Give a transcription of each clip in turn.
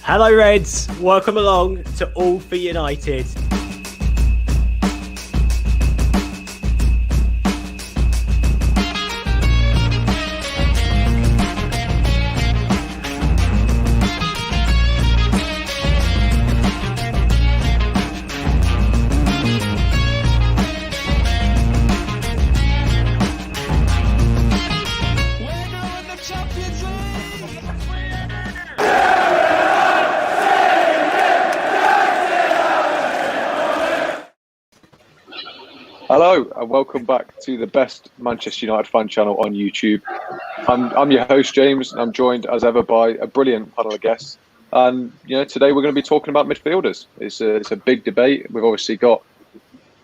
Hello Reds, welcome along to All for United. Hello and welcome back to the best Manchester United fan channel on YouTube. I'm your host James, and I'm joined as ever by a brilliant panel of guests. And today we're going to be talking about midfielders. It's a big debate. We've obviously got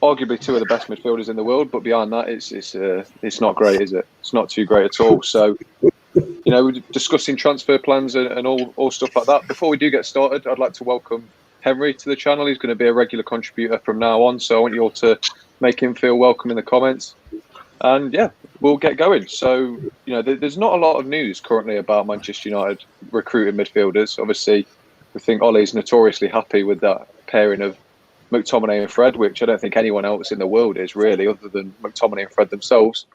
arguably two of the best midfielders in the world, but beyond that, it's not great, is it? It's not too great at all. So, we're discussing transfer plans and all stuff like that. Before we do get started, I'd like to welcome Henry to the channel. He's going to be a regular contributor from now on, so I want you all to make him feel welcome in the comments. And yeah, we'll get going. So, there's not a lot of news currently about Manchester United recruiting midfielders. Obviously, we think Ollie's notoriously happy with that pairing of McTominay and Fred, which I don't think anyone else in the world is really, other than McTominay and Fred themselves.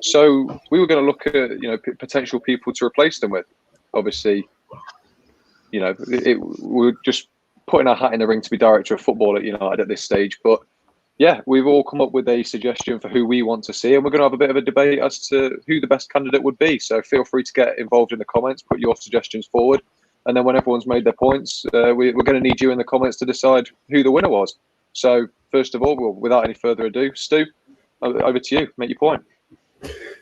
So we were going to look at, potential people to replace them with. Obviously, we're just putting our hat in the ring to be director of football at United at this stage. But yeah, we've all come up with a suggestion for who we want to see, and we're going to have a bit of a debate as to who the best candidate would be. So feel free to get involved in the comments, put your suggestions forward, and then when everyone's made their points, we're going to need you in the comments to decide who the winner was. So first of all, without any further ado, Stu, over to you. Make your point.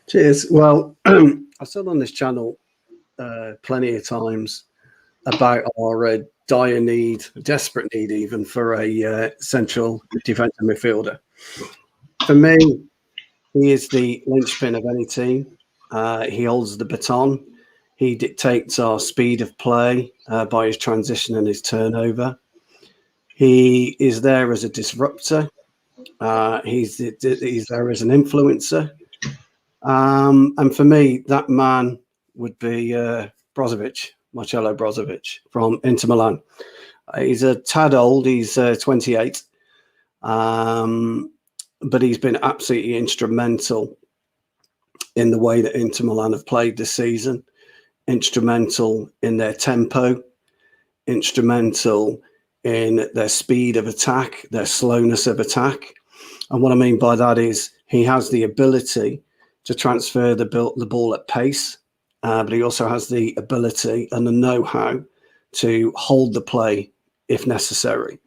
Cheers. Well, I've said on this channel plenty of times about our dire need, desperate need even, for a central defensive midfielder. For me, he is the linchpin of any team. He holds the baton. He dictates our speed of play by his transition and his turnover. He is there as a disruptor. He's there as an influencer. And for me, that man would be Marcelo Brozovic from Inter Milan. He's a tad old. He's 28. But he's been absolutely instrumental in the way that Inter Milan have played this season. Instrumental in their tempo. Instrumental in their speed of attack, their slowness of attack. And what I mean by that is he has the ability to transfer the ball at pace, but he also has the ability and the know-how to hold the play if necessary.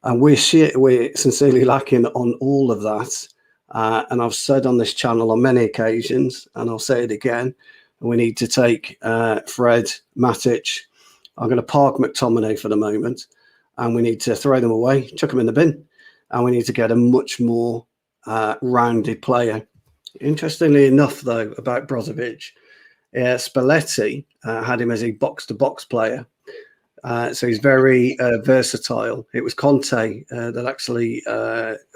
And we're sincerely lacking on all of that. And I've said on this channel on many occasions, and I'll say it again, we need to take Fred, Matic. I'm going to park McTominay for the moment, and we need to throw them away, chuck them in the bin, and we need to get a much more rounded player. Interestingly enough, though, about Brozovic, Spalletti had him as a box-to-box player. So he's very versatile. It was Conte that actually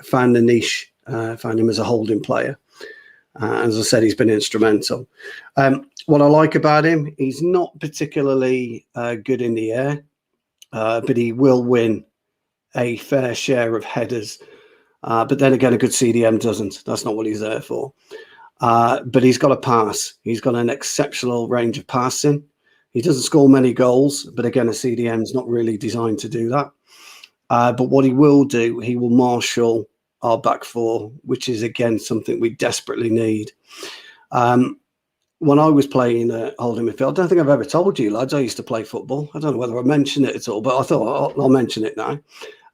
found the niche, found him as a holding player. As I said, he's been instrumental. What I like about him, he's not particularly good in the air, but he will win a fair share of headers. But then again, a good CDM doesn't. That's not what he's there for. But he's got a pass. He's got an exceptional range of passing. He doesn't score many goals, but again, a CDM is not really designed to do that. But what he will do, he will marshal our back four, which is, again, something we desperately need. When I was playing holding midfield, I don't think I've ever told you, lads, I used to play football. I don't know whether I mentioned it at all, but I thought I'll mention it now.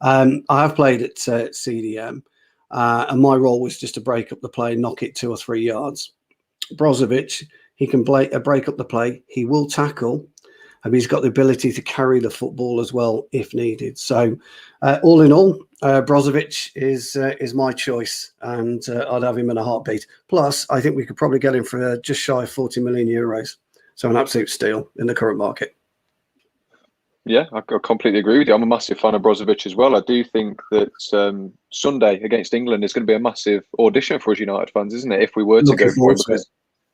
I have played at CDM, and my role was just to break up the play, knock it 2 or 3 yards. Brozovic, he can break up the play. He will tackle, and he's got the ability to carry the football as well if needed. So, all in all, Brozovic is my choice, and I'd have him in a heartbeat. Plus, I think we could probably get him for just shy of 40 million euros. So, an absolute steal in the current market. Yeah, I completely agree with you. I'm a massive fan of Brozovic as well. I do think that Sunday against England is going to be a massive audition for us United fans, isn't it? If we were to go for him, because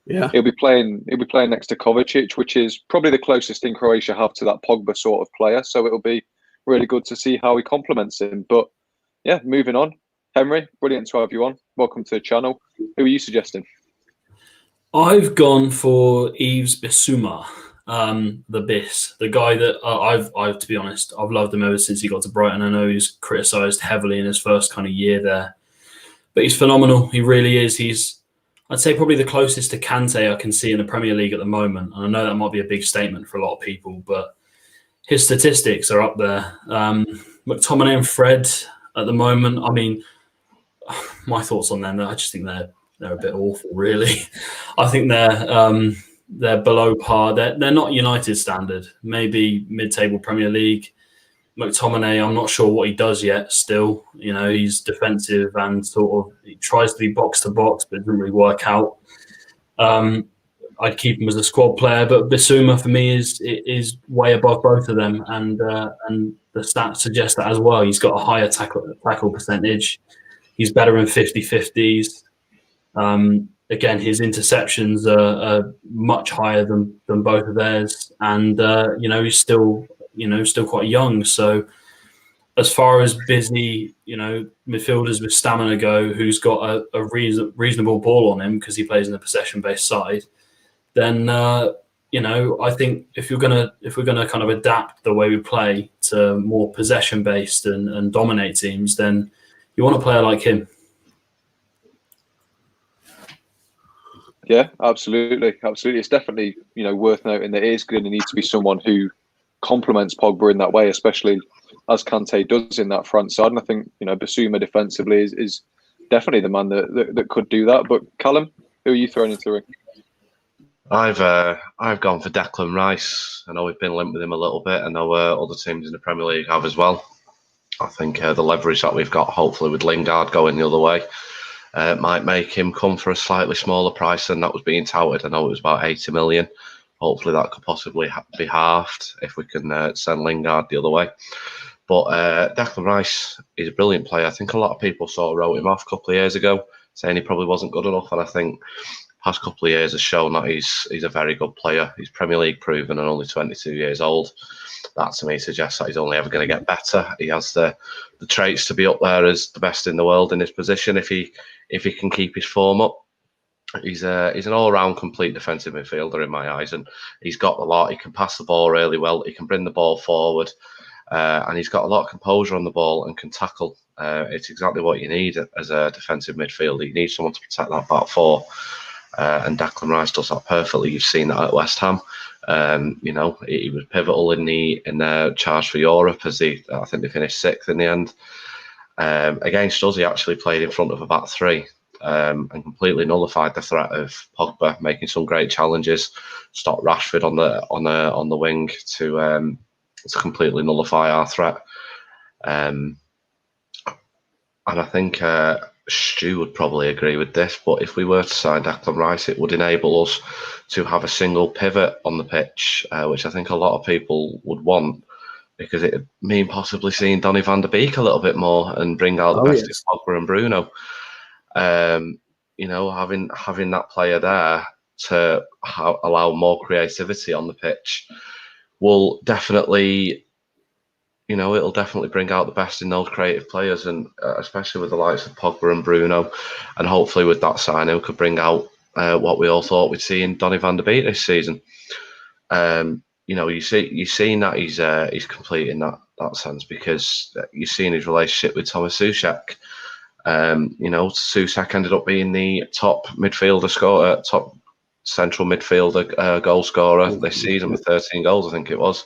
Yeah. He'll be playing next to Kovacic, which is probably the closest thing Croatia have to that Pogba sort of player. So it'll be really good to see how he complements him. But yeah, moving on. Henry, brilliant to have you on. Welcome to the channel. Who are you suggesting? I've gone for Yves Bissouma, the Biss, the guy that I've to be honest, I've loved him ever since he got to Brighton. I know he's criticised heavily in his first kind of year there, but he's phenomenal. He really is. I'd say probably the closest to Kante I can see in the Premier League at the moment. And I know that might be a big statement for a lot of people, but his statistics are up there. McTominay and Fred at the moment, I mean, my thoughts on them, I just think they're a bit awful, really. I think they're below par. They're not United standard. Maybe mid-table Premier League. McTominay, I'm not sure what he does yet. Still, he's defensive and sort of he tries to be box to box, but it doesn't really work out. I'd keep him as a squad player, but Bissouma for me is way above both of them, and the stats suggest that as well. He's got a higher tackle percentage. He's better in 50-50s. Again, his interceptions are much higher than both of theirs, and he's still quite young. So, as far as busy, midfielders with stamina go, who's got a reasonable ball on him because he plays in a possession-based side, then I think if we're gonna kind of adapt the way we play to more possession-based and dominate teams, then you want a player like him. Yeah, absolutely. It's definitely worth noting that it is going to need to be someone who complements Pogba in that way, especially as Kante does in that front side. And I think Bissouma defensively is definitely the man that could do that. But Callum, who are you throwing into the ring? I've gone for Declan Rice. I know we've been linked with him a little bit. I know other teams in the Premier League have as well. I think the leverage that we've got, hopefully with Lingard going the other way, might make him come for a slightly smaller price than that was being touted. I know it was about 80 million. Hopefully that could possibly be halved if we can send Lingard the other way. But Declan Rice is a brilliant player. I think a lot of people sort of wrote him off a couple of years ago, saying he probably wasn't good enough. And I think past couple of years has shown that he's a very good player. He's Premier League proven and only 22 years old. That to me suggests that he's only ever going to get better. He has the traits to be up there as the best in the world in his position if he can keep his form up. He's an all-round complete defensive midfielder in my eyes, and he's got a lot. He can pass the ball really well. He can bring the ball forward, and he's got a lot of composure on the ball and can tackle. It's exactly what you need as a defensive midfielder. You need someone to protect that back four, and Declan Rice does that perfectly. You've seen that at West Ham. He was pivotal in the charge for Europe as I think they finished 6th in the end. Against us, he actually played in front of a back three. And completely nullified the threat of Pogba, making some great challenges. Stopped Rashford on the wing to completely nullify our threat. And I think Stu would probably agree with this. But if we were to sign Declan Rice, it would enable us to have a single pivot on the pitch, which I think a lot of people would want, because it would mean possibly seeing Donny van de Beek a little bit more and bring out the best of Pogba and Bruno. Having that player there to allow more creativity on the pitch will definitely, it'll definitely bring out the best in those creative players, and especially with the likes of Pogba and Bruno, and hopefully with that signing we could bring out what we all thought we'd see in Donny van de Beek this season. You've seen that he's complete in that sense, because you've seen his relationship with Thomas Souček. Souček ended up being the top top central midfielder goal scorer this season with 13 goals, I think it was.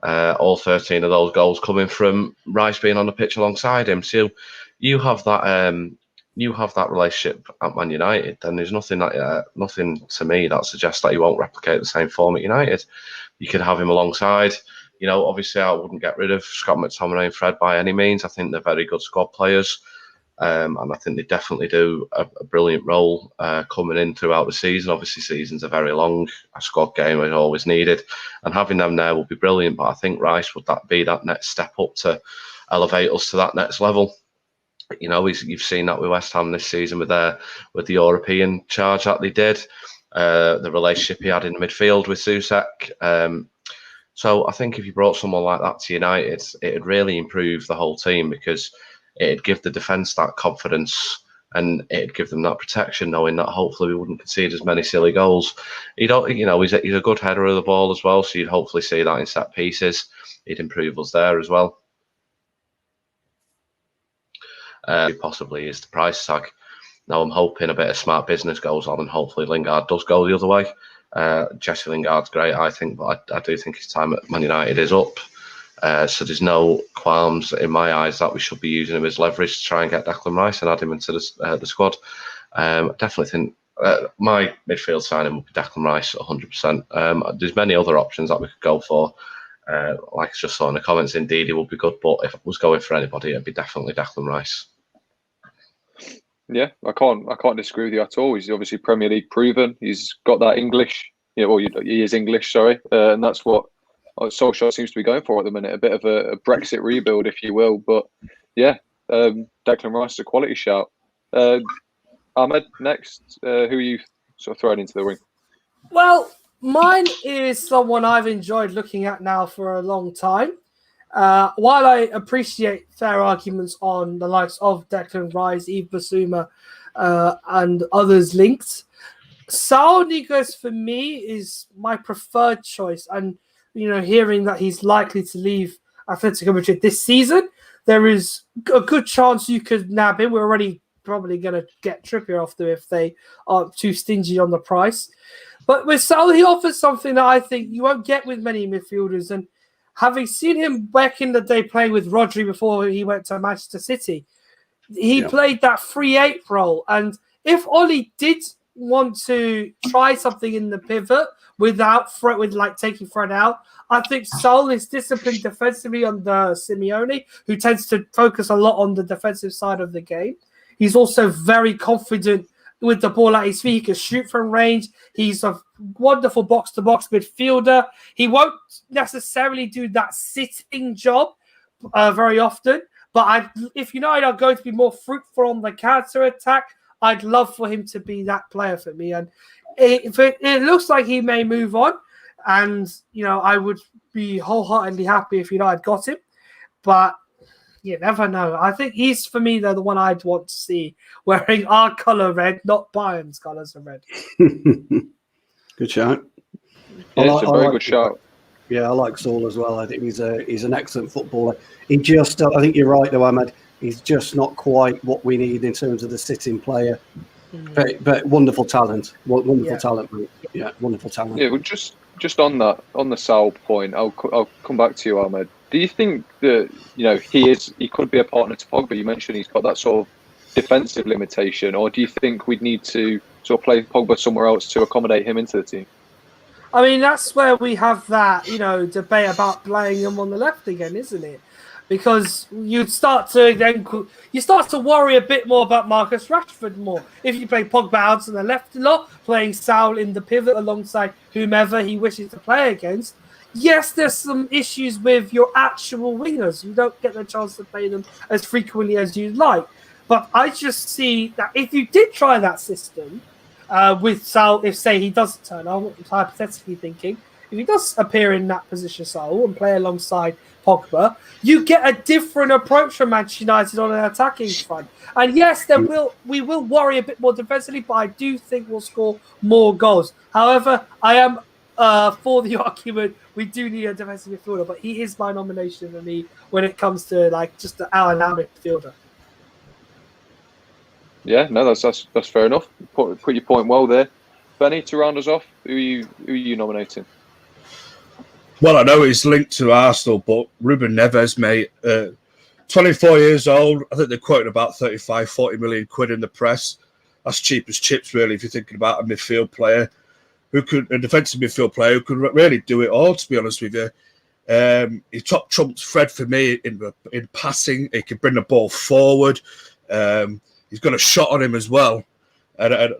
All 13 of those goals coming from Rice being on the pitch alongside him. So you have that relationship at Man United, and there's nothing to me that suggests that he won't replicate the same form at United. You could have him alongside. Obviously I wouldn't get rid of Scott McTominay and Fred by any means. I think they're very good squad players. And I think they definitely do a brilliant role coming in throughout the season. Obviously, seasons are very long. A squad game is always needed, and having them there will be brilliant. But I think Rice would be that next step up to elevate us to that next level. You've seen that with West Ham this season with the European charge that they did. the relationship he had in the midfield with Susek. So I think if you brought someone like that to United, it'd really improve the whole team, because it'd give the defence that confidence and it'd give them that protection, knowing that hopefully we wouldn't concede as many silly goals. He's a good header of the ball as well, so you'd hopefully see that in set pieces. He'd improve us there as well. Possibly is the price tag. Now I'm hoping a bit of smart business goes on and hopefully Lingard does go the other way. Jesse Lingard's great, I think, but I do think his time at Man United is up. So there's no qualms in my eyes that we should be using him as leverage to try and get Declan Rice and add him into the squad. Definitely think my midfield signing would be Declan Rice 100%. There's many other options that we could go for. Like I just saw in the comments, indeed he would be good, but if I was going for anybody, it'd be definitely Declan Rice. Yeah, I can't disagree with you at all. He's obviously Premier League proven. He's got that English. He is English, sorry, and that's what Solskjaer seems to be going for at the minute. A bit of a Brexit rebuild, if you will. But yeah, Declan Rice is a quality shout. Ahmed, next, who are you sort of throwing into the ring? Well, mine is someone I've enjoyed looking at now for a long time. While I appreciate fair arguments on the likes of Declan Rice, Yves Bissouma, and others linked, Saul Niguez for me is my preferred choice. And hearing that he's likely to leave Atletico Madrid this season, there is a good chance you could nab him. We're already probably going to get Trippier off them if they aren't too stingy on the price. But with Saul, he offers something that I think you won't get with many midfielders. And having seen him back in the day playing with Rodri before he went to Manchester City, he played that 3-8 role. And if Oli did want to try something in the pivot with taking Fred out, I think Saul is disciplined defensively under Simeone, who tends to focus a lot on the defensive side of the game. He's also very confident with the ball at his feet. He can shoot from range. He's a wonderful box-to-box midfielder. He won't necessarily do that sitting job very often, but if United are going to be more fruitful on the counter-attack, I'd love for him to be that player for me. And it looks like he may move on, and I would be wholeheartedly happy if United got him, but you never know. I think he's, for me, the one I'd want to see wearing our colour red, not Bayern's colours of red. Good shout. Yeah, it's a very good shout. Yeah, I like Saul as well. I think he's an excellent footballer. I think you're right, though, Ahmed. He's just not quite what we need in terms of the sitting player. But wonderful talent. Wonderful talent, mate. Yeah, wonderful talent. Yeah, well, just on the Saul point, I'll come back to you, Ahmed. Do you think that he could be a partner to Pogba? You mentioned he's got that sort of defensive limitation, or do you think we'd need to sort of play Pogba somewhere else to accommodate him into the team? I mean, that's where we have that debate about playing him on the left again, isn't it? Because you start to worry a bit more about Marcus Rashford more if you play Pogba out on the left a lot, playing Saul in the pivot alongside whomever he wishes to play against. Yes, there's some issues with your actual wingers. You don't get the chance to play them as frequently as you'd like. But I just see that if you did try that system with Saul, if, say, he does turn, I'm hypothetically thinking, if he does appear in that position, Saul, and play alongside Pogba, you get a different approach from Manchester United on an attacking front. And yes, we will worry a bit more defensively, but I do think we'll score more goals. However, I am for the argument, we do need a defensive midfielder, but he is my nomination for me when it comes to just the out-and-out midfielder. Yeah, no, that's fair enough. Put your point well there. Benny, to round us off, who are you nominating? Well, I know he's linked to Arsenal, but Ruben Neves, mate, 24 years old. I think they're quoting about 35, 40 million quid in the press. That's cheap as chips, really, if you're thinking about a midfield player a defensive midfield player who could really do it all, to be honest with you. He top trumps Fred for me in passing. He can bring the ball forward. He's got a shot on him as well. And I'm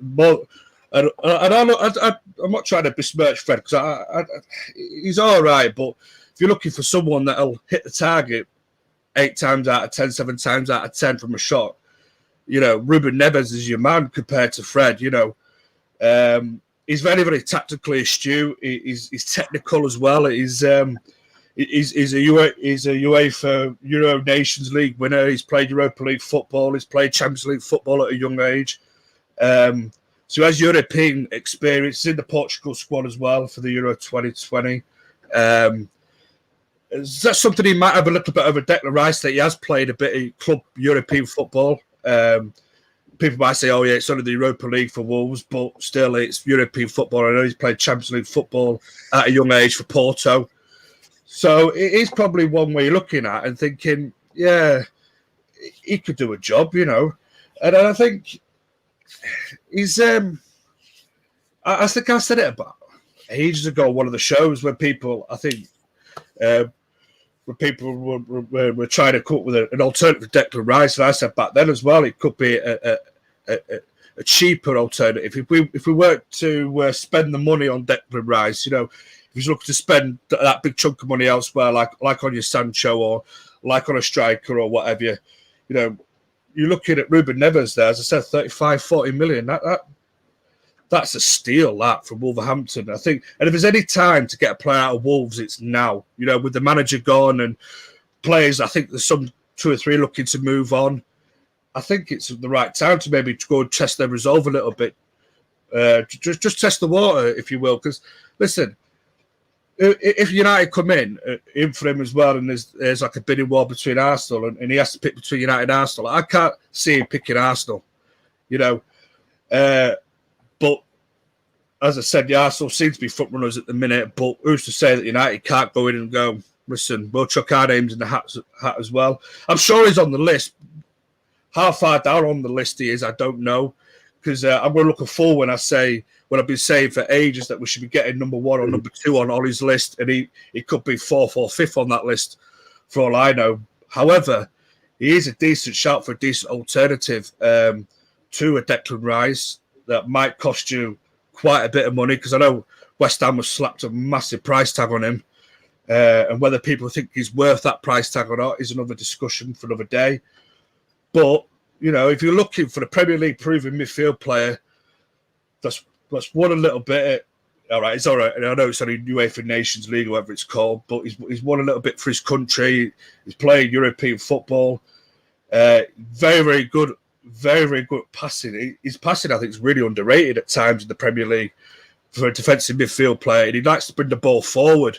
not trying to besmirch Fred because he's all right, but if you're looking for someone that'll hit the target 8 times out of 10, 7 times out of 10 from a shot, Ruben Neves is your man compared to Fred. he's very, very tactically astute. He's technical as well. He's a UEFA Euro Nations League winner. He's played Europa League football. He's played Champions League football at a young age. So he has European experience. He's in the Portugal squad as well for the Euro 2020. Is that something he might have a little bit over Declan Rice, that he has played a bit of club European football? People might say, oh, yeah, it's only the Europa League for Wolves, but still it's European football. I know he's played Champions League football at a young age for Porto. So it is probably one way you're looking at and thinking, yeah, he could do a job, you know. And I think he's, I think I said it about ages ago, one of the shows where people, I think, where people were trying to come up with an alternative to Declan Rice, and I said back then as well, it could be a cheaper alternative. If we were to spend the money on Declan Rice, you know, if he's looking to spend that big chunk of money elsewhere, like on your Sancho or like on a striker or whatever, you know, you're looking at Ruben Neves there, as I said, 35, 40 million. That's a steal, that, from Wolverhampton, I think. And if there's any time to get a player out of Wolves, it's now. You know, with the manager gone and players, I think there's some 2 or 3 looking to move on. I think it's the right time to maybe go and test their resolve a little bit. Just test the water, if you will. Because, listen, if United come in for him as well, and there's like a bidding war between Arsenal, and he has to pick between United and Arsenal, I can't see him picking Arsenal, you know. But as I said, the Arsenal seem to be front runners at the minute. But who's to say that United can't go in and go, listen, we'll chuck our names in the hat as well? I'm sure he's on the list. How far down on the list he is, I don't know. Because I'm going to look forward when I've been saying for ages that we should be getting number 1 or number 2 on Ollie's list. And he could be 4th or 5th on that list for all I know. However, he is a decent shout for a decent alternative to a Declan Rice. That might cost you quite a bit of money, because I know West Ham has slapped a massive price tag on him. And whether people think he's worth that price tag or not is another discussion for another day. But, you know, if you're looking for a Premier League proven midfield player that's won a little bit, all right, it's all right. I know it's only UEFA Nations League or whatever it's called, but he's won a little bit for his country. He's played European football. Very, very good. Very, very good passing. His passing, I think, is really underrated at times in the Premier League for a defensive midfield player. And he likes to bring the ball forward.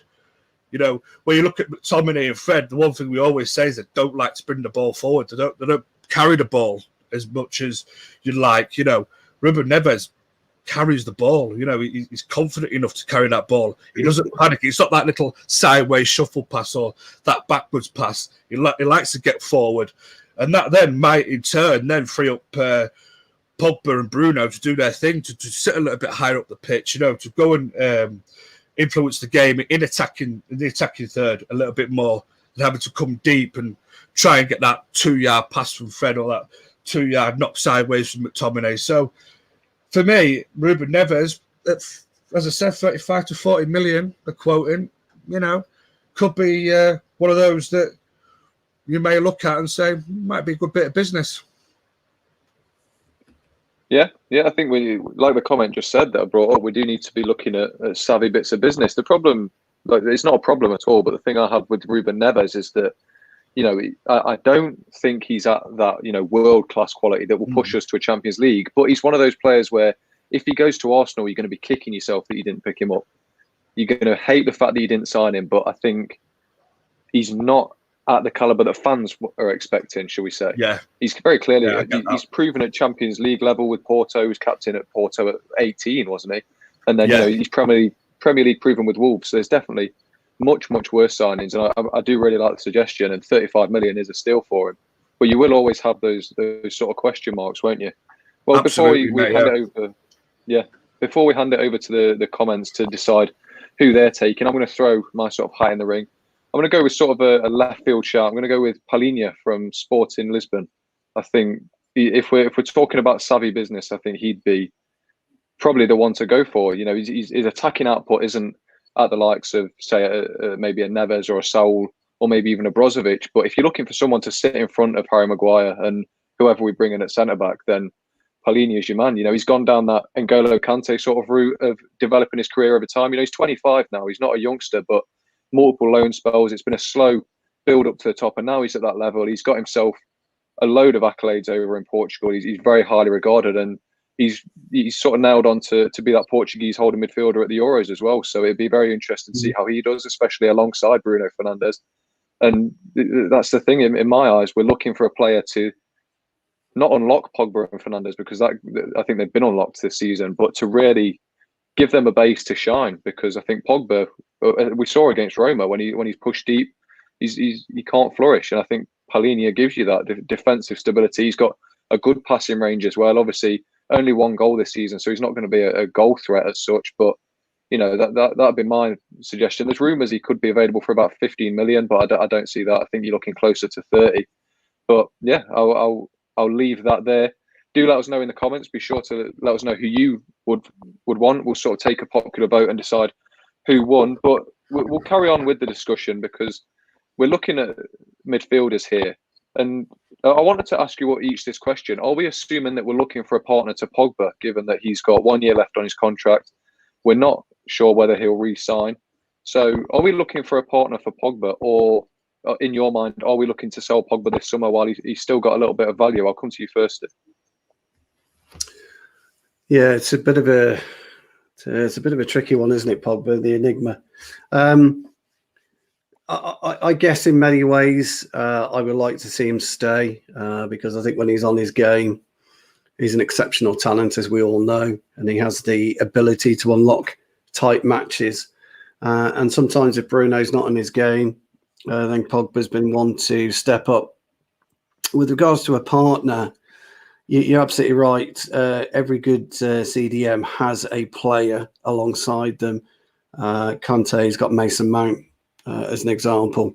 You know, when you look at McTominay and Fred, the one thing we always say is they don't like to bring the ball forward. They don't carry the ball as much as you'd like. You know, Ruben Neves carries the ball. You know, he's confident enough to carry that ball. He doesn't panic. It's not that little sideways shuffle pass or that backwards pass. He likes to get forward. And that then might, in turn, then free up Pogba and Bruno to do their thing, to sit a little bit higher up the pitch, you know, to go and influence the game in the attacking third a little bit more than having to come deep and try and get that 2-yard pass from Fred or that 2-yard knock sideways from McTominay. So, for me, Ruben Neves, as I said, 35 to 40 million, the quoting, you know, could be one of those that you may look at and say, might be a good bit of business. Yeah, I think like the comment just said that I brought up, we do need to be looking at savvy bits of business. The problem, like, it's not a problem at all, but the thing I have with Ruben Neves is that, you know, I don't think he's at that, you know, world-class quality that will push us to a Champions League, but he's one of those players where if he goes to Arsenal, you're going to be kicking yourself that you didn't pick him up. You're going to hate the fact that you didn't sign him, but I think he's not at the caliber that fans are expecting, shall we say? Yeah, he's very clearly he's proven at Champions League level with Porto. He was captain at Porto at 18, wasn't he? And then you know, he's Premier League proven with Wolves. So there's definitely much worse signings, and I do really like the suggestion. And 35 million is a steal for him, but you will always have those sort of question marks, won't you? Well, absolutely, before we hand it over to the comments to decide who they're taking, I'm going to throw my sort of hat in the ring. I'm going to go with sort of a left field shout. I'm going to go with Palhinha from Sporting Lisbon. I think if we're talking about savvy business, I think he'd be probably the one to go for. You know, his attacking output isn't at the likes of, say, maybe a Neves or a Saul or maybe even a Brozovic. But if you're looking for someone to sit in front of Harry Maguire and whoever we bring in at centre back, then Palhinha is your man. You know, he's gone down that N'Golo Kante sort of route of developing his career over time. You know, he's 25 now. He's not a youngster, but multiple loan spells. It's been a slow build up to the top, and now he's at that level. He's got himself a load of accolades over in Portugal. He's very highly regarded, and he's sort of nailed on to be that Portuguese holding midfielder at the Euros as well. So it'd be very interesting to see how he does, especially alongside Bruno Fernandes. And that's the thing in my eyes. We're looking for a player to not unlock Pogba and Fernandes, because I think they've been unlocked this season, but to really give them a base to shine. Because I think Pogba, we saw against Roma when he's pushed deep, he can't flourish. And I think Palhinha gives you that defensive stability. He's got a good passing range as well. Obviously, only one goal this season, so he's not going to be a goal threat as such. But you know, that'd be my suggestion. There's rumours he could be available for about 15 million, but I don't see that. I think you're looking closer to 30. But yeah, I'll leave that there. Do let us know in the comments. Be sure to let us know who you would want. We'll sort of take a popular vote and decide who won. But we'll carry on with the discussion, because we're looking at midfielders here. And I wanted to ask you this question. Are we assuming that we're looking for a partner to Pogba, given that he's got 1 year left on his contract? We're not sure whether he'll re-sign. So are we looking for a partner for Pogba, or in your mind, are we looking to sell Pogba this summer while he's still got a little bit of value? I'll come to you first. Yeah, it's a bit of a tricky one, isn't it, Pogba, the enigma? I guess in many ways, I would like to see him stay, because I think when he's on his game, he's an exceptional talent, as we all know, and he has the ability to unlock tight matches. And sometimes if Bruno's not in his game, then Pogba's been one to step up. With regards to a partner, you're absolutely right. Every good CDM has a player alongside them. Kante's got Mason Mount as an example.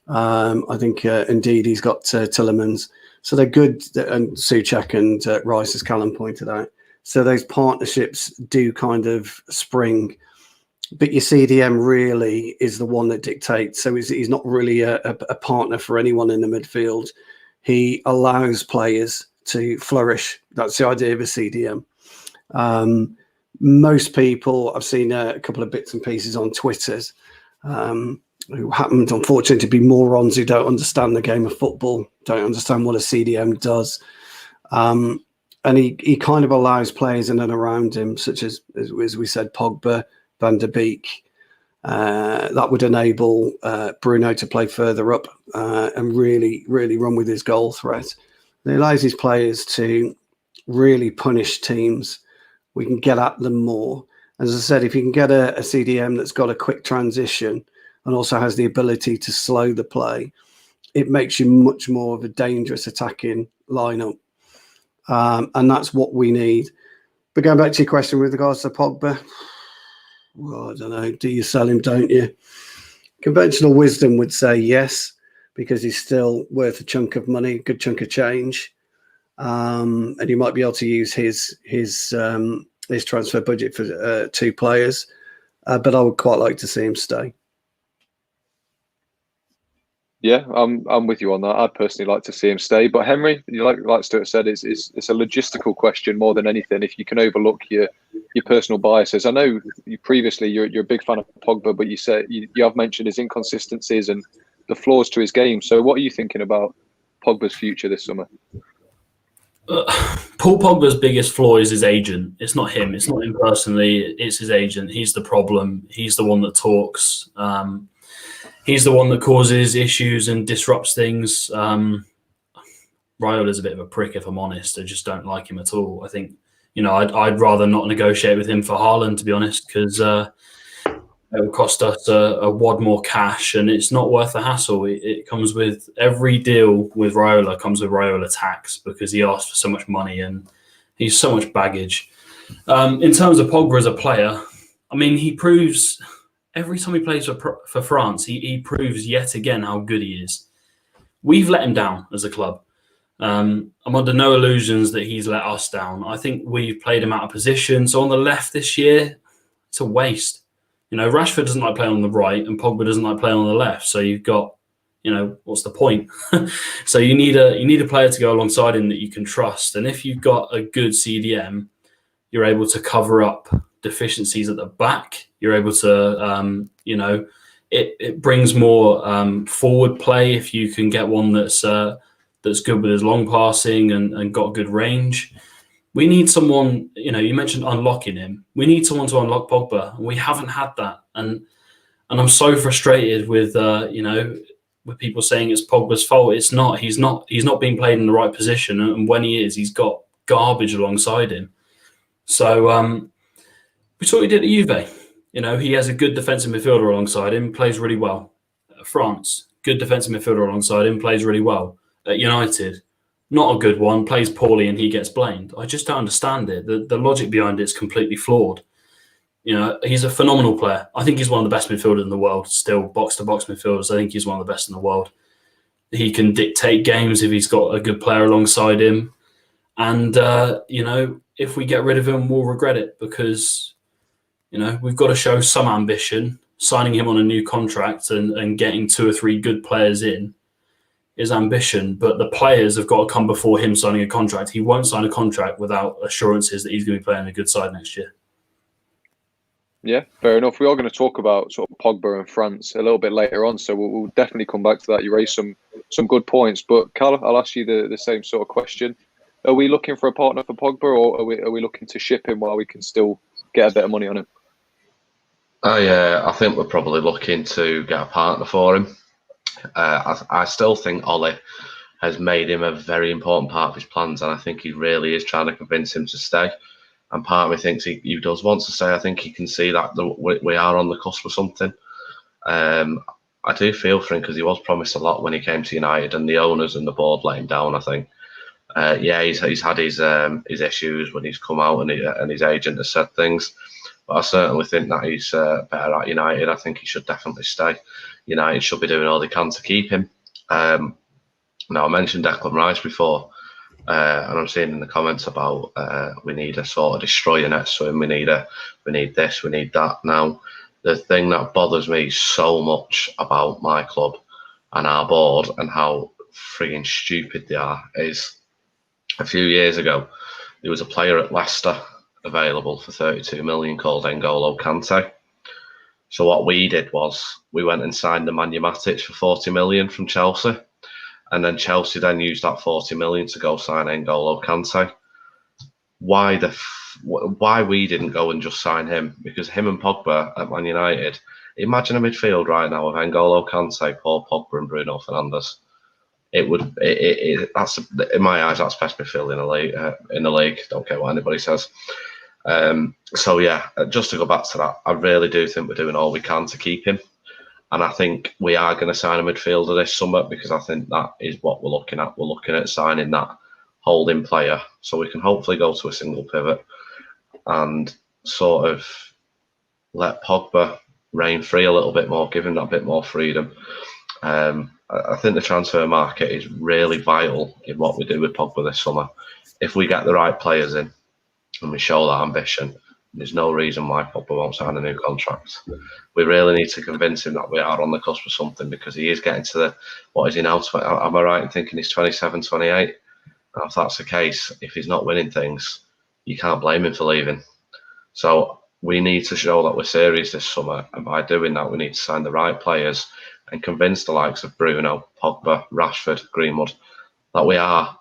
I think indeed he's got Tillemans. So they're good, and Souček and Rice, as Callum pointed out. So those partnerships do kind of spring. But your CDM really is the one that dictates. So he's not really a partner for anyone in the midfield. He allows players to flourish. That's the idea of a CDM. Most people, I've seen a couple of bits and pieces on Twitter, who happened, unfortunately, to be morons who don't understand the game of football, don't understand what a CDM does. And he kind of allows players in and around him, such as we said, Pogba, Van der Beek. That would enable Bruno to play further up and really, really run with his goal threat. It allows his players to really punish teams. We can get at them more. As I said, if you can get a CDM that's got a quick transition and also has the ability to slow the play, it makes you much more of a dangerous attacking lineup. And that's what we need. But going back to your question with regards to Pogba, well, I don't know. Do you sell him, don't you? Conventional wisdom would say yes, because he's still worth a chunk of money, a good chunk of change. And you might be able to use his transfer budget for 2 players. But I would quite like to see him stay. Yeah, I'm with you on that. I'd personally like to see him stay. But Henry, like Stuart said, it's a logistical question more than anything. If you can overlook your personal biases, I know you're a big fan of Pogba, but you said you have mentioned his inconsistencies and the flaws to his game. So what are you thinking about Pogba's future this summer? Paul Pogba's biggest flaw is his agent. It's not him. It's not him personally. It's his agent. He's the problem. He's the one that talks. He's the one that causes issues and disrupts things. Raiola's a bit of a prick, if I'm honest. I just don't like him at all. I think, I'd rather not negotiate with him for Haaland, to be honest, because it will cost us a wad more cash, and it's not worth the hassle. It comes with every deal with Raiola comes with Raiola tax, because he asked for so much money and he's so much baggage. In terms of Pogba as a player, I mean, he proves every time he plays for France, he proves yet again how good he is. We've let him down as a club. I'm under no illusions that he's let us down. I think we've played him out of position. So on the left this year, it's a waste. Rashford doesn't like playing on the right and Pogba doesn't like playing on the left. So you've got, what's the point? So you need a player to go alongside him that you can trust. And if you've got a good CDM, you're able to cover up deficiencies at the back. You're able to, it brings more forward play if you can get one that's good with his long passing and got good range. We need someone, you mentioned unlocking him. We need someone to unlock Pogba, and we haven't had that. And I'm so frustrated with, with people saying it's Pogba's fault. It's not. He's not being played in the right position, and when he is, he's got garbage alongside him. So we saw what he did at Juve. He has a good defensive midfielder alongside him, plays really well. At France, good defensive midfielder alongside him, plays really well. At United, not a good one, plays poorly and he gets blamed. I just don't understand it. The logic behind it is completely flawed. He's a phenomenal player. I think he's one of the best midfielders in the world, still box-to-box midfielders. I think he's one of the best in the world. He can dictate games if he's got a good player alongside him. And, if we get rid of him, we'll regret it because, we've got to show some ambition. Signing him on a new contract and getting 2 or 3 good players in is ambition, but the players have got to come before him signing a contract. He won't sign a contract without assurances that he's going to be playing a good side next year. Yeah, fair enough. We are going to talk about sort of Pogba and France a little bit later on, so we'll definitely come back to that. You raised some good points, but Carl, I'll ask you the same sort of question. Are we looking for a partner for Pogba, or are we looking to ship him while we can still get a bit of money on him? I think we're probably looking to get a partner for him. I still think Ollie has made him a very important part of his plans, and I think he really is trying to convince him to stay. And part of me thinks he does want to stay. I think he can see that we are on the cusp of something. I do feel for him because he was promised a lot when he came to United, and the owners and the board let him down, I think. He's had his issues when he's come out and his agent has said things. But I certainly think that he's better at United. I think he should definitely stay. United should be doing all they can to keep him. Now, I mentioned Declan Rice before, and I'm seeing in the comments about we need a sort of destroyer next to him. We need this, we need that. Now, the thing that bothers me so much about my club and our board and how frigging stupid they are is a few years ago, there was a player at Leicester available for 32 million called N'Golo Kante. So what we did was we went and signed the Nemanja Matic for 40 million from Chelsea, and then Chelsea then used that 40 million to go sign N'Golo Kante. Why we didn't go and just sign him? Because him and Pogba at Man United, imagine a midfield right now of N'Golo Kante, Paul Pogba, and Bruno Fernandes. That's in my eyes, that's best midfield in the league. Don't care what anybody says. Just to go back to that, I really do think we're doing all we can to keep him, and I think we are going to sign a midfielder this summer because I think that is what we're looking at. We're looking at signing that holding player so we can hopefully go to a single pivot and sort of let Pogba reign free a little bit more, give him that bit more freedom. I think the transfer market is really vital in what we do with Pogba this summer. If we get the right players in and we show that ambition, there's no reason why Pogba won't sign a new contract. We really need to convince him that we are on the cusp of something because he is getting to what is he now? Am I right in thinking he's 27, 28? And if that's the case, if he's not winning things, you can't blame him for leaving. So we need to show that we're serious this summer, and by doing that, we need to sign the right players and convince the likes of Bruno, Pogba, Rashford, Greenwood that we are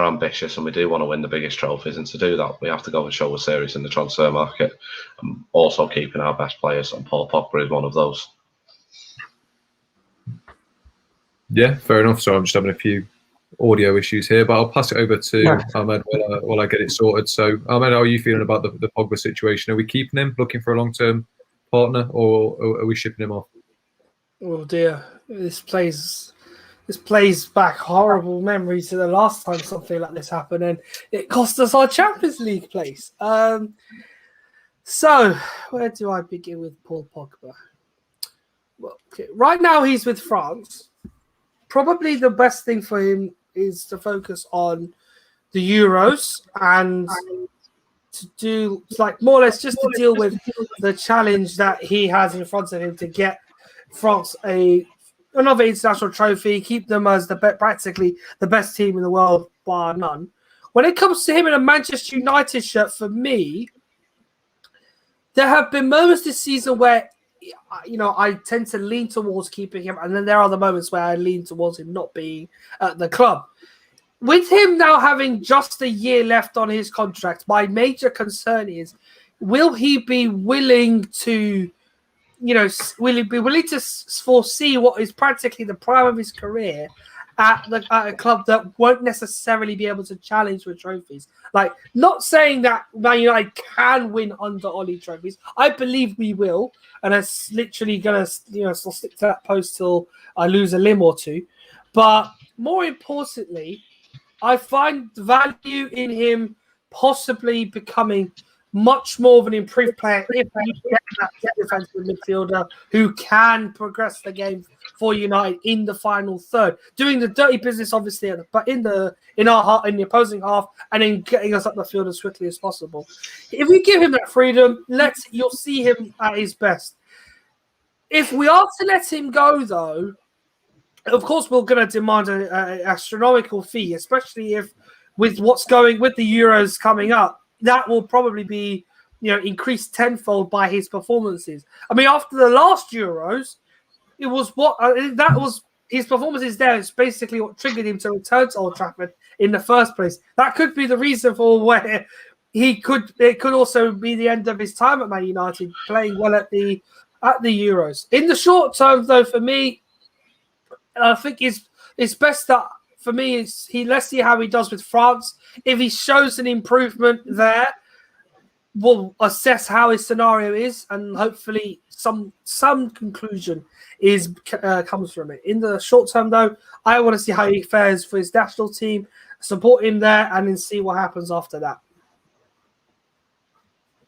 ambitious and we do want to win the biggest trophies. And to do that, we have to go and show we're serious in the transfer market, and also keeping our best players. And Paul Pogba is one of those. Yeah, fair enough. So I'm just having a few audio issues here, but I'll pass it over to Ahmed while I get it sorted. So Ahmed, how are you feeling about the Pogba situation? Are we keeping him, looking for a long-term partner, or are we shipping him off? Oh dear, this plays back horrible memories to the last time something like this happened, and it cost us our Champions League place. So where do I begin with Paul Pogba? Well, okay. Right now he's with France. Probably the best thing for him is to focus on the Euros and to do more or less just to deal with the challenge that he has in front of him to get France a another international trophy, keep them as practically the best team in the world, bar none. When it comes to him in a Manchester United shirt, for me, there have been moments this season where, I tend to lean towards keeping him, and then there are the moments where I lean towards him not being at the club. With him now having just a year left on his contract, my major concern is, will he be willing to, will he be willing to foresee what is practically the prime of his career at a club that won't necessarily be able to challenge for trophies? Like, not saying that Man United can win under Ollie trophies. I believe we will, and it's literally gonna, still stick to that post till I lose a limb or two. But more importantly, I find value in him possibly becoming much more of an improved player if you get that defensive midfielder who can progress the game for United in the final third, doing the dirty business obviously, but in the opposing half, and then getting us up the field as quickly as possible. If we give him that freedom, you'll see him at his best. If we are to let him go, though, of course we're going to demand an astronomical fee, especially if with what's going with the Euros coming up. That will probably be, increased tenfold by his performances. I mean, after the last Euros, it was his performances there. It's basically what triggered him to return to Old Trafford in the first place. That could be the reason for where it could also be the end of his time at Man United, playing well at the Euros. In the short term, though, for me, I think it's best that. For me, let's see how he does with France. If he shows an improvement there, we'll assess how his scenario is, and hopefully some conclusion comes from it. In the short term, though, I want to see how he fares for his national team, support him there, and then see what happens after that.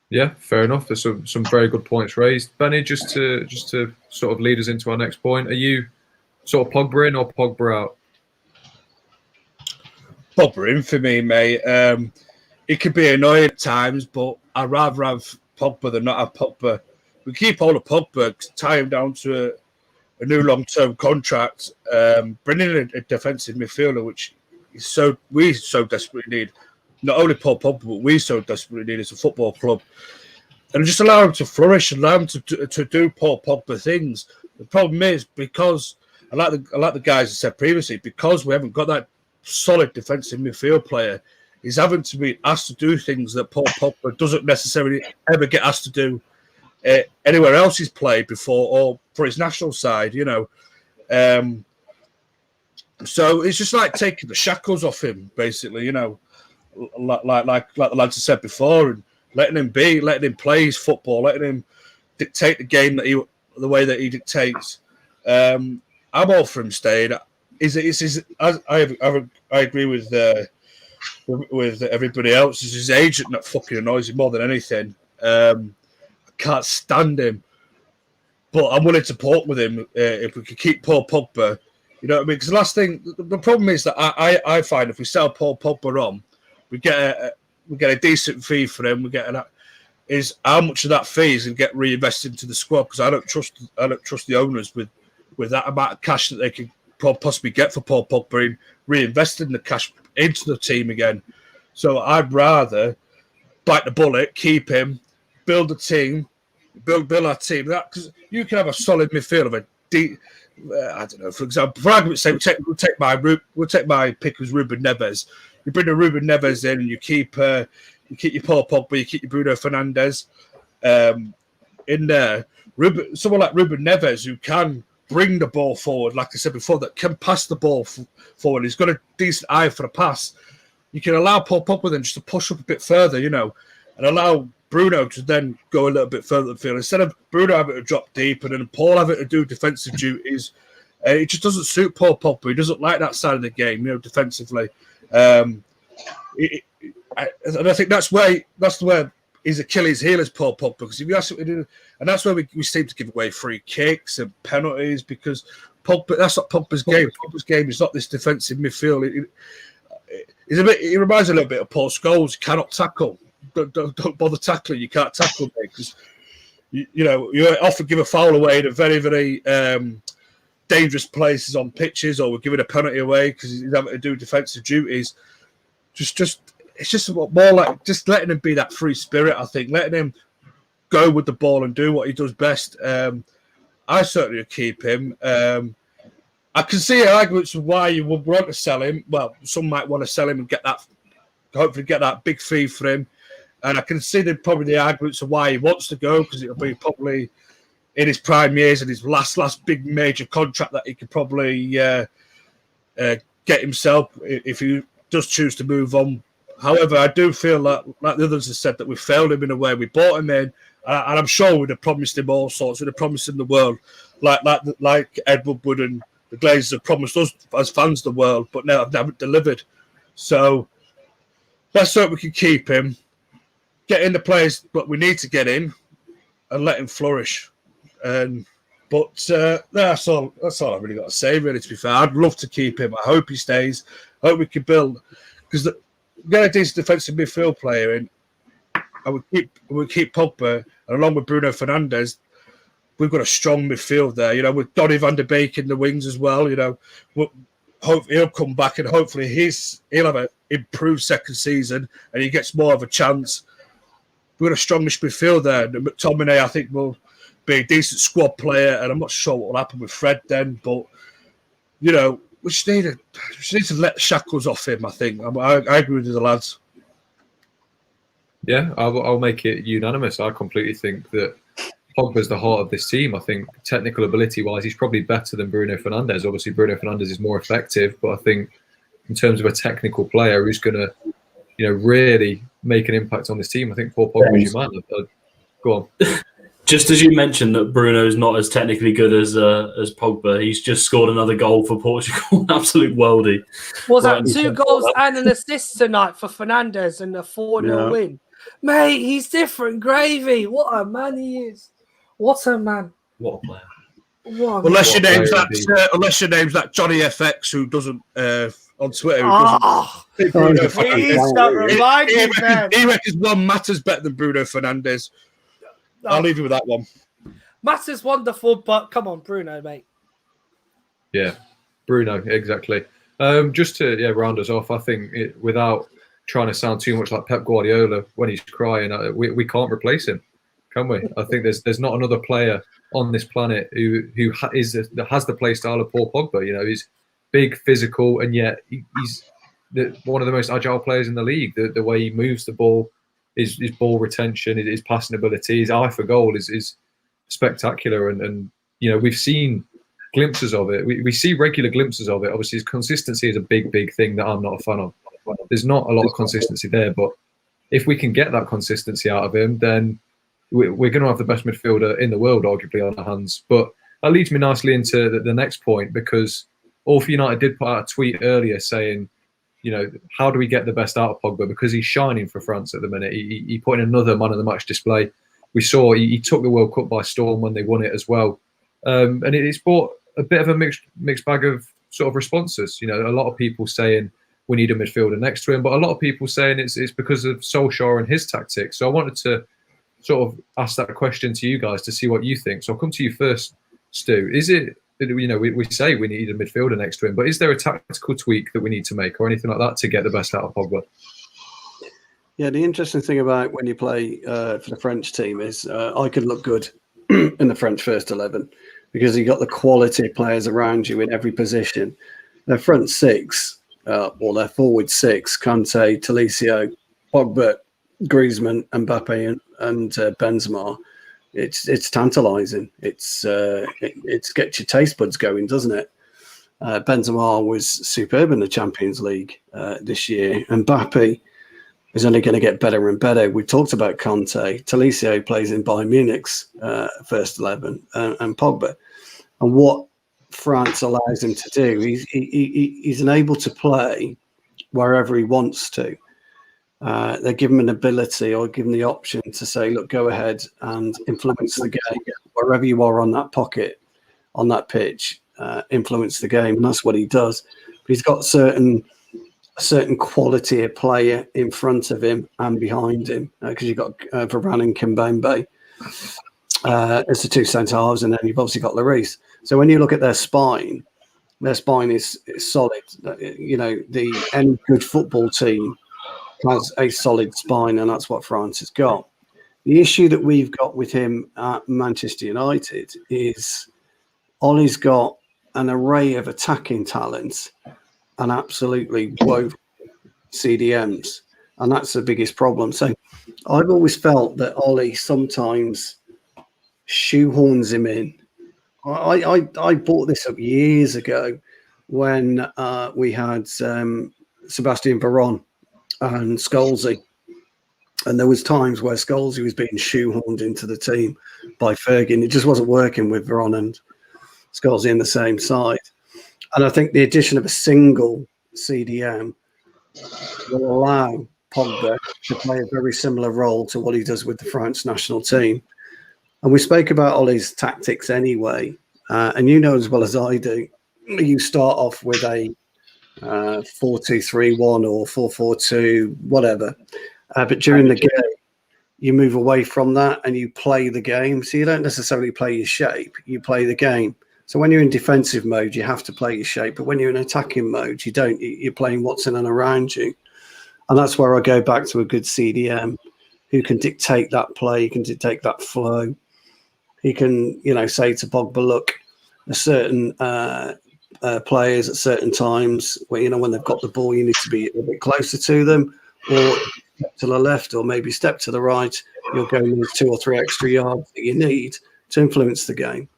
Yeah, fair enough. There's some very good points raised. Benny, just to sort of lead us into our next point, are you sort of Pogba in or Pogba out? Pogba in for me, mate. It could be annoying at times, but I'd rather have Pogba than not have Pogba. We keep hold of Pogba, tie him down to a new long-term contract, bring in a defensive midfielder, which we so desperately need. Not only Paul Pogba, but we so desperately need as a football club. And just allow him to flourish, allow him to do Paul Pogba things. The problem is, because I like the guys I said previously, because we haven't got that solid defensive midfield player, he's having to be asked to do things that Paul Pogba doesn't necessarily ever get asked to do anywhere else he's played before, or for his national side, so it's just like taking the shackles off him, basically, like the lads have said before, and letting him play his football, letting him dictate the game the way that he dictates. I'm all for him staying. I agree with everybody else. It's his agent that fucking annoys him more than anything. I can't stand him, but I'm willing to talk with him if we could keep Paul Pogba. You know what I mean? Because the last thing, the problem is that I find if we sell Paul Pogba on, we get a decent fee for him. Is how much of that fee is going to get reinvested into the squad? Because I don't trust the owners with that amount of cash that they can possibly get for Paul Pogba in reinvesting the cash into the team again. So I'd rather bite the bullet, keep him, build a team, build our team. Because you can have a solid midfield of a deep. I don't know. For example, for argument's sake, we'll take my pick as Ruben Neves. You bring the Ruben Neves in, and you keep your Paul Pogba, you keep your Bruno Fernandes in there. Someone like Ruben Neves who can bring the ball forward, like I said before, that can pass the ball forward. He's got a decent eye for a pass. You can allow Paul Pogba then just to push up a bit further, and allow Bruno to then go a little bit further the field. Instead of Bruno having to drop deep and then Paul having to do defensive duties, it just doesn't suit Paul Pogba. He doesn't like that side of the game, defensively. And I think that's where his Achilles heel is Paul Pogba, because if you ask him to do, and that's where we seem to give away free kicks and penalties, because Pogba, that's not Pogba's game. Pogba's game is not this defensive midfield. He reminds a little bit of Paul Scholes. He cannot tackle. Don't bother tackling. You can't tackle me because you often give a foul away in a very, very dangerous places on pitches, or we're giving a penalty away because he's having to do defensive duties. It's just more like just letting him be that free spirit. I think letting him go with the ball and do what he does best. I certainly would keep him. I can see arguments of why you would want to sell him. Well, some might want to sell him and hopefully get that big fee for him. And I can see probably the arguments of why he wants to go, because it'll be probably in his prime years and his last big major contract that he could probably get himself if he does choose to move on. However, I do feel like the others have said, that we failed him in a way. We bought him in, and I'm sure we'd have promised him all sorts. We'd have promised him the world, like Ed Woodward and the Glazers have promised us as fans the world, but now haven't delivered. So let's hope we can keep him, get in the players that we need to get in, and let him flourish. But that's all I've really got to say, really, to be fair. I'd love to keep him. I hope he stays. I hope we can build, because we get a decent defensive midfield player in, and we keep Pogba, and along with Bruno Fernandes, we've got a strong midfield there, with Donny van der Beek in the wings as well. He'll come back, and hopefully he'll have an improved second season, and he gets more of a chance. We've got a strongish midfield there. And McTominay, I think, will be a decent squad player, and I'm not sure what will happen with Fred then, but we just need to let the shackles off him. I think I agree with the lads. Yeah, I'll make it unanimous. I completely think that Pogba's the heart of this team. I think technical ability-wise, he's probably better than Bruno Fernandes. Obviously, Bruno Fernandes is more effective, but I think in terms of a technical player who's going to, really make an impact on this team, I think Paul Pogba is your man. Go on. Just as you mentioned that Bruno's not as technically good as Pogba, he's just scored another goal for Portugal. An absolute worldie. Was that 2 goals and an assist tonight for Fernandes and a 4-0 win? Mate, he's different gravy. What a man he is. What a man. What a player. Unless your name's that Johnny FX who doesn't on Twitter. Please don't remind me, man. He reckons one matters better than Bruno Fernandes. I'll leave you with that one. Matters wonderful, but come on, Bruno, mate. Yeah, Bruno, exactly. Just to round us off, I think without trying to sound too much like Pep Guardiola when he's crying, we can't replace him, can we? I think there's not another player on this planet who has the play style of Paul Pogba. He's big, physical, and yet he's one of the most agile players in the league. The way he moves the ball, his ball retention, his passing ability, his eye for goal is spectacular. And we've seen glimpses of it. We see regular glimpses of it. Obviously, his consistency is a big thing that I'm not a fan of. There's not a lot of consistency there, but if we can get that consistency out of him, then we're going to have the best midfielder in the world, arguably, on our hands. But that leads me nicely into the next point, because All for United did put out a tweet earlier saying, how do we get the best out of Pogba? Because he's shining for France at the minute. He put in another man of the match display. We saw he took the World Cup by storm when they won it as well. And it's brought a bit of a mixed bag of sort of responses. A lot of people saying we need a midfielder next to him, but a lot of people saying it's because of Solskjaer and his tactics. So I wanted to sort of ask that question to you guys to see what you think. So I'll come to you first, Stu. Is it, we say we need a midfielder next to him, but is there a tactical tweak that we need to make or anything like that to get the best out of Pogba? Yeah, the interesting thing about when you play for the French team is I could look good in the French first 11 because you've got the quality of players around you in every position. Their front six, or their forward six, Kanté, Tolisso, Pogba, Griezmann, Mbappe, and Benzema. It's tantalising. It gets your taste buds going, doesn't it? Benzema was superb in the Champions League this year. Mbappe is only going to get better and better. We talked about Kanté. Tolisso plays in Bayern Munich's first 11, and Pogba. And what France allows him to do, he's able to play wherever he wants to. They give him an ability or give him the option to say, look, go ahead and influence the game wherever you are on that pocket, on that pitch, influence the game. And that's what he does. But he's got a certain quality of player in front of him and behind him, because you've got Varane and Kimpembe. as the two centre halves, and then you've obviously got Lloris. So when you look at their spine is solid. Any good football team has a solid spine, and that's what France has got. The issue that we've got with him at Manchester United is Ollie's got an array of attacking talents and absolutely woeful CDMs, and that's the biggest problem. So I've always felt that Ollie sometimes shoehorns him in. I brought this up years ago when we had Sebastian Veron and Scholesy, and there was times where Scholesy was being shoehorned into the team by Fergie. It just wasn't working with Veron and Scholesy in the same side. And I think the addition of a single CDM will allow Pogba to play a very similar role to what he does with the France national team. And we spoke about Ollie's tactics anyway. And you know as well as I do, you start off with a 4-2-3-1 or 4-4-2, whatever. But during the game, you move away from that and you play the game. So you don't necessarily play your shape, you play the game. So when you're in defensive mode, you have to play your shape. But when you're in attacking mode, you don't. You're playing what's in and around you. And that's where I go back to a good CDM who can dictate that play, he can dictate that flow. He can, say to Pogba, look, a certain players at certain times where, when they've got the ball, you need to be a bit closer to them, or step to the left, or maybe step to the right. You'll go with 2 or 3 extra yards that you need to influence the game.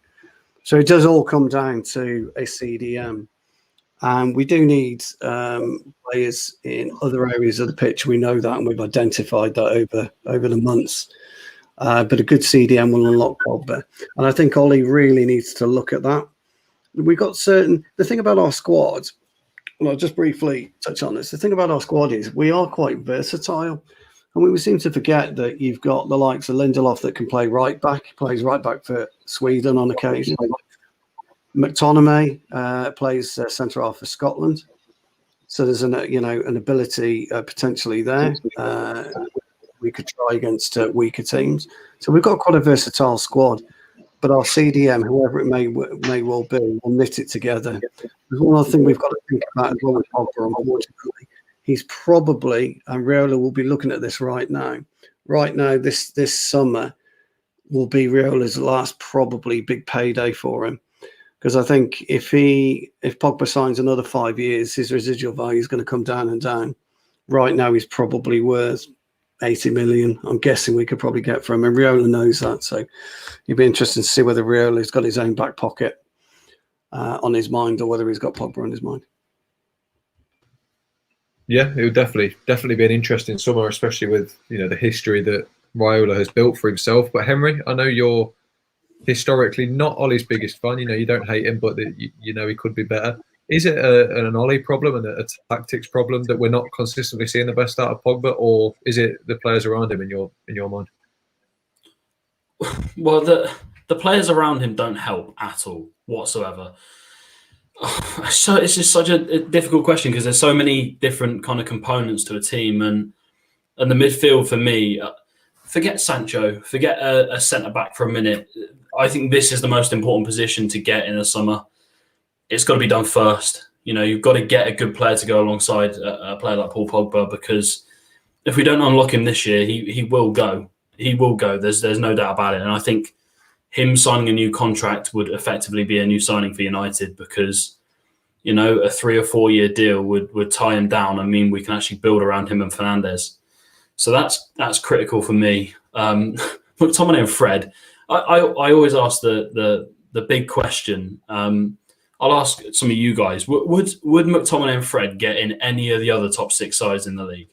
So it does all come down to a CDM. And we do need players in other areas of the pitch. We know that, and we've identified that over the months. But a good CDM will unlock Pogba. And I think Ollie really needs to look at that. We've got the thing about our squad, well, I'll just briefly touch on this. The thing about our squad is we are quite versatile. And we seem to forget that you've got the likes of Lindelof that can play right back. He plays right back for Sweden on occasion. McTominay plays centre half for Scotland. So there's an ability potentially there. We could try against weaker teams. So we've got quite a versatile squad. But our CDM, whoever it may well be, will knit it together. There's one other thing we've got to think about as well with Pogba, unfortunately. He's probably, and Raiola will be looking at this right now. Right now, this summer will be Riola's last probably big payday for him. Because I think if Pogba signs another 5 years, his residual value is going to come down and down. Right now, he's probably worth 80 million. I'm guessing we could probably get for him. And Raiola knows that. So it'd be interesting to see whether Riola's got his own back pocket on his mind, or whether he's got Pogba on his mind. Yeah, it would definitely be an interesting summer, especially with the history that Raiola has built for himself. But Henry, I know you're historically not Ollie's biggest fan. You don't hate him, but he could be better. Is it an Ollie problem and a tactics problem that we're not consistently seeing the best out of Pogba, or is it the players around him in your mind? Well, the players around him don't help at all whatsoever. So it's just such a difficult question because there's so many different kind of components to a team, and the midfield for me, forget Sancho, forget a centre back for a minute. I think this is the most important position to get in the summer. It's got to be done first. You've got to get a good player to go alongside a player like Paul Pogba, because if we don't unlock him this year, he will go. He will go. There's no doubt about it. And I think him signing a new contract would effectively be a new signing for United, because a 3 or 4 year deal would tie him down and mean we can actually build around him and Fernandes. So that's critical for me. McTominay and Fred. I always ask the big question. I'll ask some of you guys. Would McTominay and Fred get in any of the other top 6 sides in the league?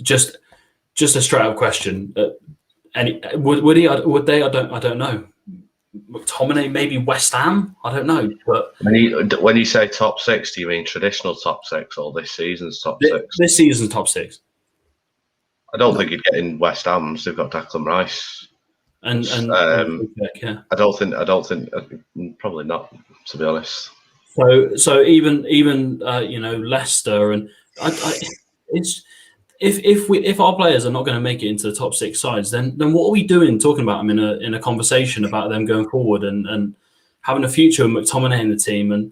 Just a straight up question. Would he? Would they? I don't know. McTominay, maybe West Ham. I don't know. But when you say top 6, do you mean traditional top 6 or this season's top 6? This season's top 6. I don't think he'd get in West Ham's. They've got Declan Rice. And yeah. I don't think probably not, to be honest. So even Leicester, and if our players are not going to make it into the top 6 sides, then what are we doing talking about them in a conversation about them going forward and having a future with McTominay in the team? And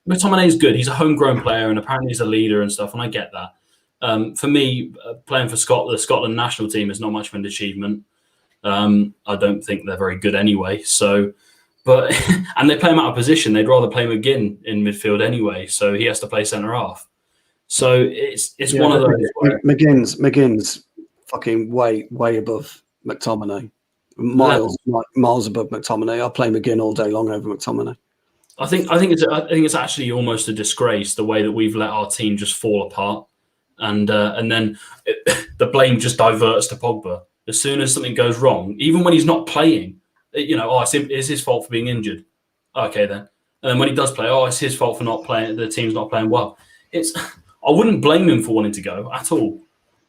McTominay is good. He's a homegrown player, and apparently he's a leader and stuff, and I get that. For me, playing for the Scotland national team is not much of an achievement. I don't think they're very good anyway. So, but and they play him out of position. They'd rather play McGinn in midfield anyway, so he has to play centre half. So it's one of those. McGinn's fucking way above McTominay, miles above McTominay. I'll play McGinn all day long over McTominay. I think it's actually almost a disgrace the way that we've let our team just fall apart, and then the blame just diverts to Pogba as soon as something goes wrong, even when he's not playing. It's his fault for being injured. Okay then, and then when he does play, it's his fault for not playing. The team's not playing well. I wouldn't blame him for wanting to go at all,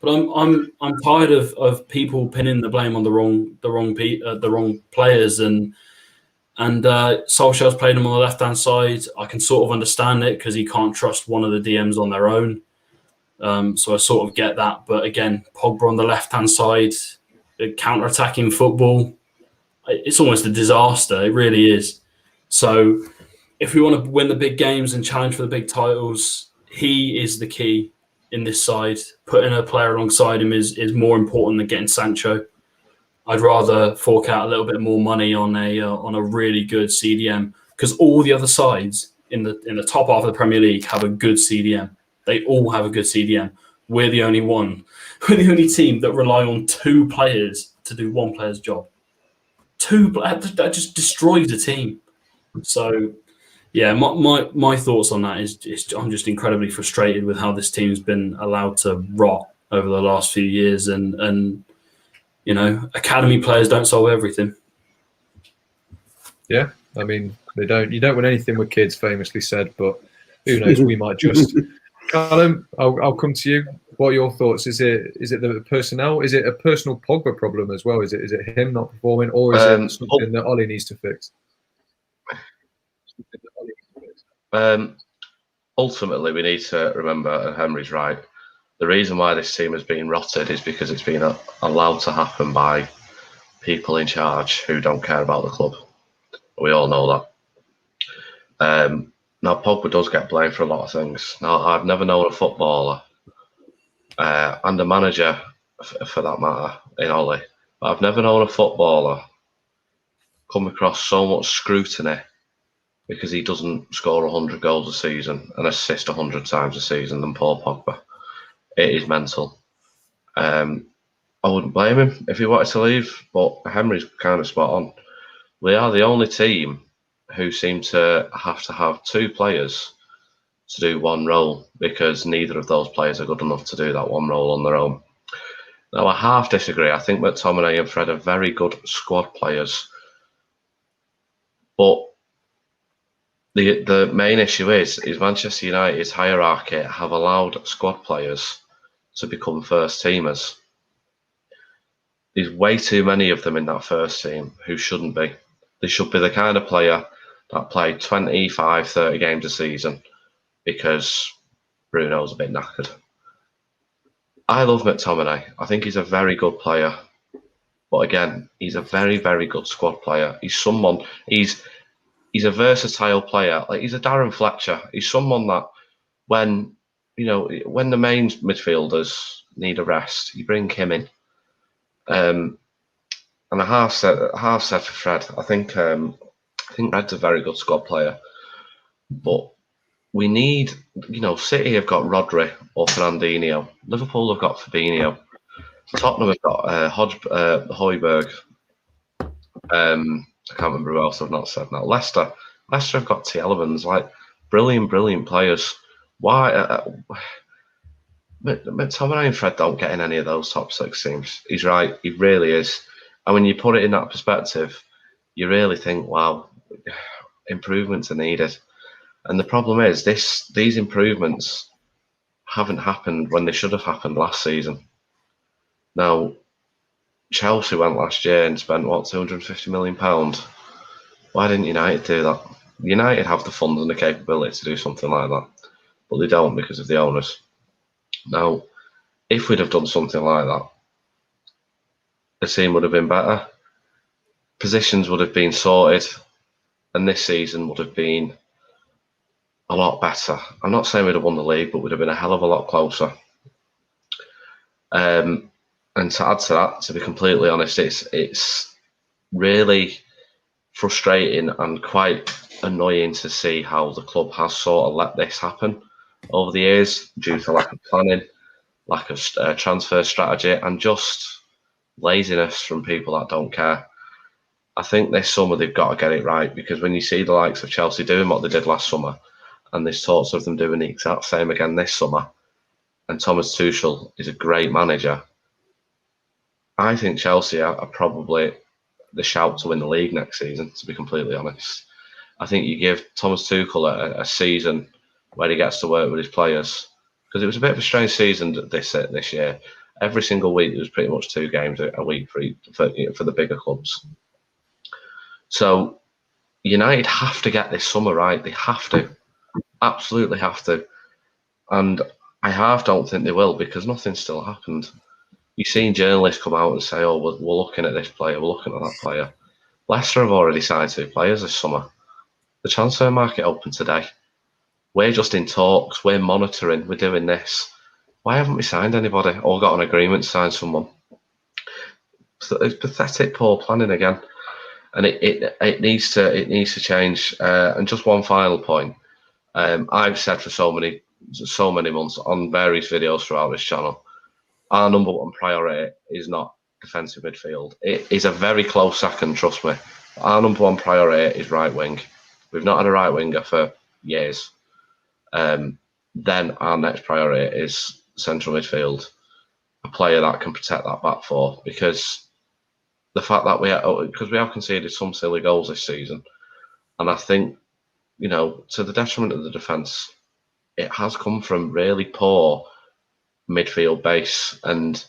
but I'm tired of people pinning the blame on the wrong players, and Solskjaer's played him on the left hand side. I can sort of understand it because he can't trust one of the DMs on their own, so I sort of get that. But again, Pogba on the left hand side, counter attacking football, it's almost a disaster. It really is. So if we want to win the big games and challenge for the big titles, he is the key in this side. Putting a player alongside him is more important than getting Sancho. I'd rather fork out a little bit more money on a really good CDM, because all the other sides in the top half of the Premier League have a good CDM. They all have a good CDM. We're the only one. We're the only team that rely on 2 players to do one player's job. That just destroys the team. So. Yeah, my thoughts on that is I'm just incredibly frustrated with how this team's been allowed to rot over the last few years, and academy players don't solve everything. Yeah, I mean you don't win anything with kids, famously said, but who knows? We might just. Callum, I'll come to you. What are your thoughts? Is it the personnel? Is it a personal Pogba problem as well? Is it him not performing, or is it something that Ollie needs to fix? Ultimately, we need to remember, and Henry's right, the reason why this team has been rotted is because it's been allowed to happen by people in charge who don't care about the club. We all know that. Now, Pogba does get blamed for a lot of things. Now, I've never known a footballer and a manager, for that matter, in Ollie, but I've never known a footballer come across so much scrutiny because he doesn't score 100 goals a season and assist 100 times a season than Paul Pogba. It is mental. I wouldn't blame him if he wanted to leave, but Henry's kind of spot on. We are the only team who seem to have 2 players to do one role, because neither of those players are good enough to do that one role on their own. Now, I half disagree. I think McTominay and Fred are very good squad players, but the main issue is Manchester United's hierarchy have allowed squad players to become first teamers. There's way too many of them in that first team who shouldn't be. They should be the kind of player that played 25, 30 games a season because Bruno's a bit knackered. I love McTominay. I think he's a very good player. But again, he's a very, very good squad player. He's a versatile player. Like, he's a Darren Fletcher. He's someone that when the main midfielders need a rest, you bring him in. And a half set for Fred. I think Fred's a very good squad player. But we need, City have got Rodri or Fernandinho. Liverpool have got Fabinho. Tottenham have got Højbjerg. I can't remember who else I've not said now. Leicester have got Tielemans, like brilliant players. Why? McTominay and Fred don't get in any of those top 6 teams. He's right, he really is. And when you put it in that perspective, you really think, wow, improvements are needed. And the problem is, these improvements haven't happened when they should have happened last season. Now, Chelsea went last year and spent, £250 million? Why didn't United do that? United have the funds and the capability to do something like that, but they don't because of the owners. Now, if we'd have done something like that, the team would have been better. Positions would have been sorted, and this season would have been a lot better. I'm not saying we'd have won the league, but we'd have been a hell of a lot closer. And to add to that, to be completely honest, it's really frustrating and quite annoying to see how the club has sort of let this happen over the years due to lack of planning, lack of transfer strategy, and just laziness from people that don't care. I think this summer they've got to get it right, because when you see the likes of Chelsea doing what they did last summer, and there's talks of them doing the exact same again this summer, and Thomas Tuchel is a great manager, I think Chelsea are probably the shout to win the league next season, to be completely honest. I think you give Thomas Tuchel a season where he gets to work with his players, because it was a bit of a strange season this year. Every single week, there was pretty much 2 games a week for the bigger clubs. So United have to get this summer right. They have to. Absolutely have to. And I half don't think they will, because nothing's still happened. You've seen journalists come out and say, oh, we're looking at this player, we're looking at that player. Leicester have already signed 2 players this summer. The transfer market opened today. We're just in talks, we're monitoring, we're doing this. Why haven't we signed anybody or got an agreement to sign someone? So it's pathetic, poor planning again. And it needs to change. And just one final point. I've said for so many months on various videos throughout this channel, our number 1 priority is not defensive midfield. It is a very close second, trust me. Our number 1 priority is right wing. We've not had a right winger for years. Then our next priority is central midfield, a player that can protect that back four, because the fact that we have conceded some silly goals this season, and I think, you know, to the detriment of the defence, it has come from really poor midfield base. And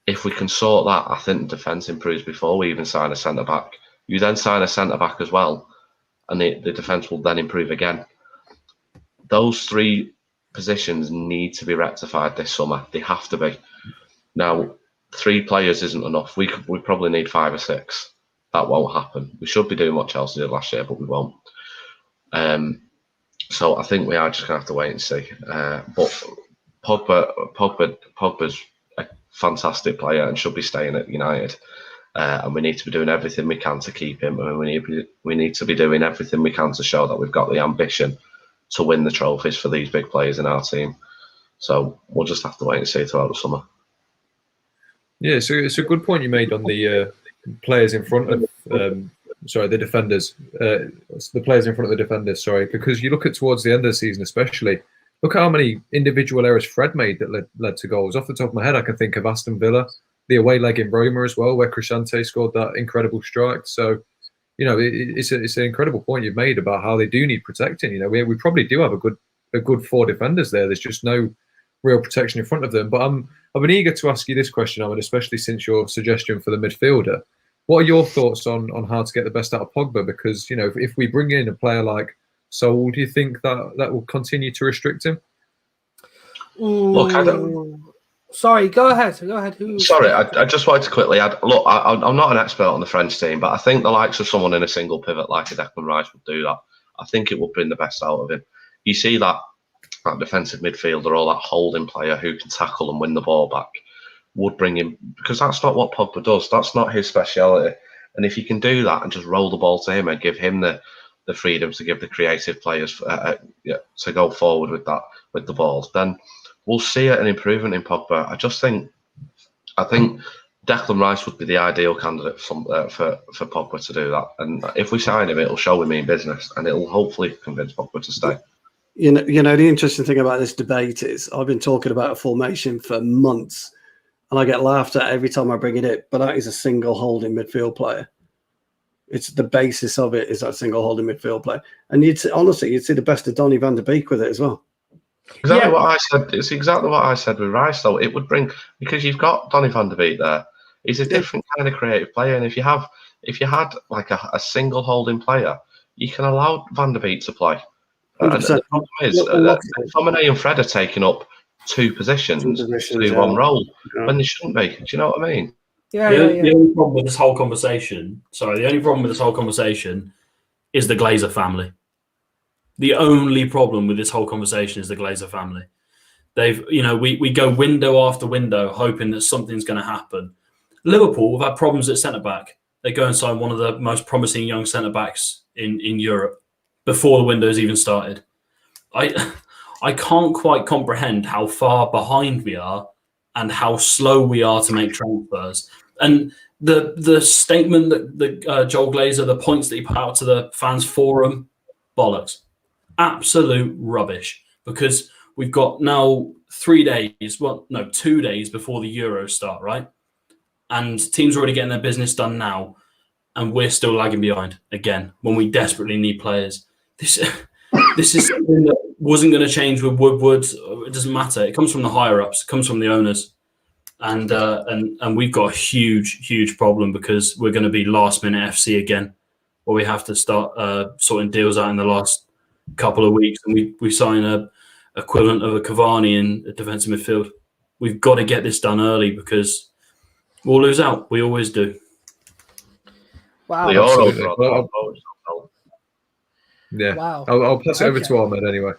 if we can sort that, I think the defence improves before we even sign a centre back. You then sign a centre back as well, and the defence will then improve again. Those 3 positions need to be rectified this summer. They have to be. Now, 3 players isn't enough. We probably need 5 or 6. That won't happen. We should be doing what Chelsea did last year, but we won't. So I think we are just going to have to wait and see. But Pogba's a fantastic player and should be staying at United. And we need to be doing everything we can to keep him. And we need to be doing everything we can to show that we've got the ambition to win the trophies for these big players in our team. So we'll just have to wait and see throughout the summer. Yeah, so it's a good point you made on the players in front of, the defenders. The players in front of the defenders, because you look at towards the end of the season especially, look how many individual errors Fred made that led to goals. Off the top of my head, I can think of Aston Villa, the away leg in Roma as well, where Cristante scored that incredible strike. So, you know, it's an incredible point you've made about how they do need protecting. You know, we probably do have a good 4 defenders there. There's just no real protection in front of them. But I've been eager to ask you this question, Ahmed, especially since your suggestion for the midfielder. What are your thoughts on how to get the best out of Pogba? Because, you know, if we bring in a player like Saul, do you think that will continue to restrict him? Look, I don't. Sorry, go ahead. Sorry, I just wanted to quickly add. Look, I'm not an expert on the French team, but I think the likes of someone in a single pivot like a Declan Rice would do that. I think it would bring the best out of him. You see that defensive midfielder or that holding player who can tackle and win the ball back would bring him, because that's not what Pogba does. That's not his speciality. And if you can do that and just roll the ball to him and give him the freedom to give the creative players to go forward with the ball, then we'll see an improvement in Pogba. I think Declan Rice would be the ideal candidate for Pogba to do that. And if we sign him, it'll show we mean business, and it'll hopefully convince Pogba to stay. You know, the interesting thing about this debate is I've been talking about a formation for months, and I get laughed at every time I bring it up. But that is a single holding midfield player. It's the basis of it is that single holding midfield player, and you'd see the best of Donny van de Beek with it as well. Exactly what I said. It's exactly what I said with Rice, though. It would bring, because you've got Donny van de Beek there. He's a different kind of creative player, and if you had like a single holding player, you can allow Van de Beek to play. And the problem is, McTominay and Fred are taking up two positions Two to positions, do one role Yeah. when they shouldn't be. Do you know what I mean? Yeah, The only problem with this whole conversation, is the Glazer family. The only problem with this whole conversation is the Glazer family. We go window after window hoping that something's going to happen. Liverpool have had problems at centre-back. They go and sign one of the most promising young centre-backs in Europe before the window's even started. I can't quite comprehend how far behind we are and how slow we are to make transfers. And the statement that Joel Glazer, the points that he put out to the fans forum, bollocks. Absolute rubbish. Because we've got now 2 days before the Euros start, right? And teams are already getting their business done now. And we're still lagging behind again when we desperately need players. This is something that wasn't going to change with Woodward. It doesn't matter. It comes from the higher ups. It comes from the owners. And we've got a huge problem because we're going to be last minute FC again, where we have to start sorting deals out in the last couple of weeks, and we sign a equivalent of a Cavani in a defensive midfield. We've got to get this done early because we'll lose out. We always do. Wow. The Absolutely. Euro Yeah. Wow. I'll pass it over to Ahmed anyway.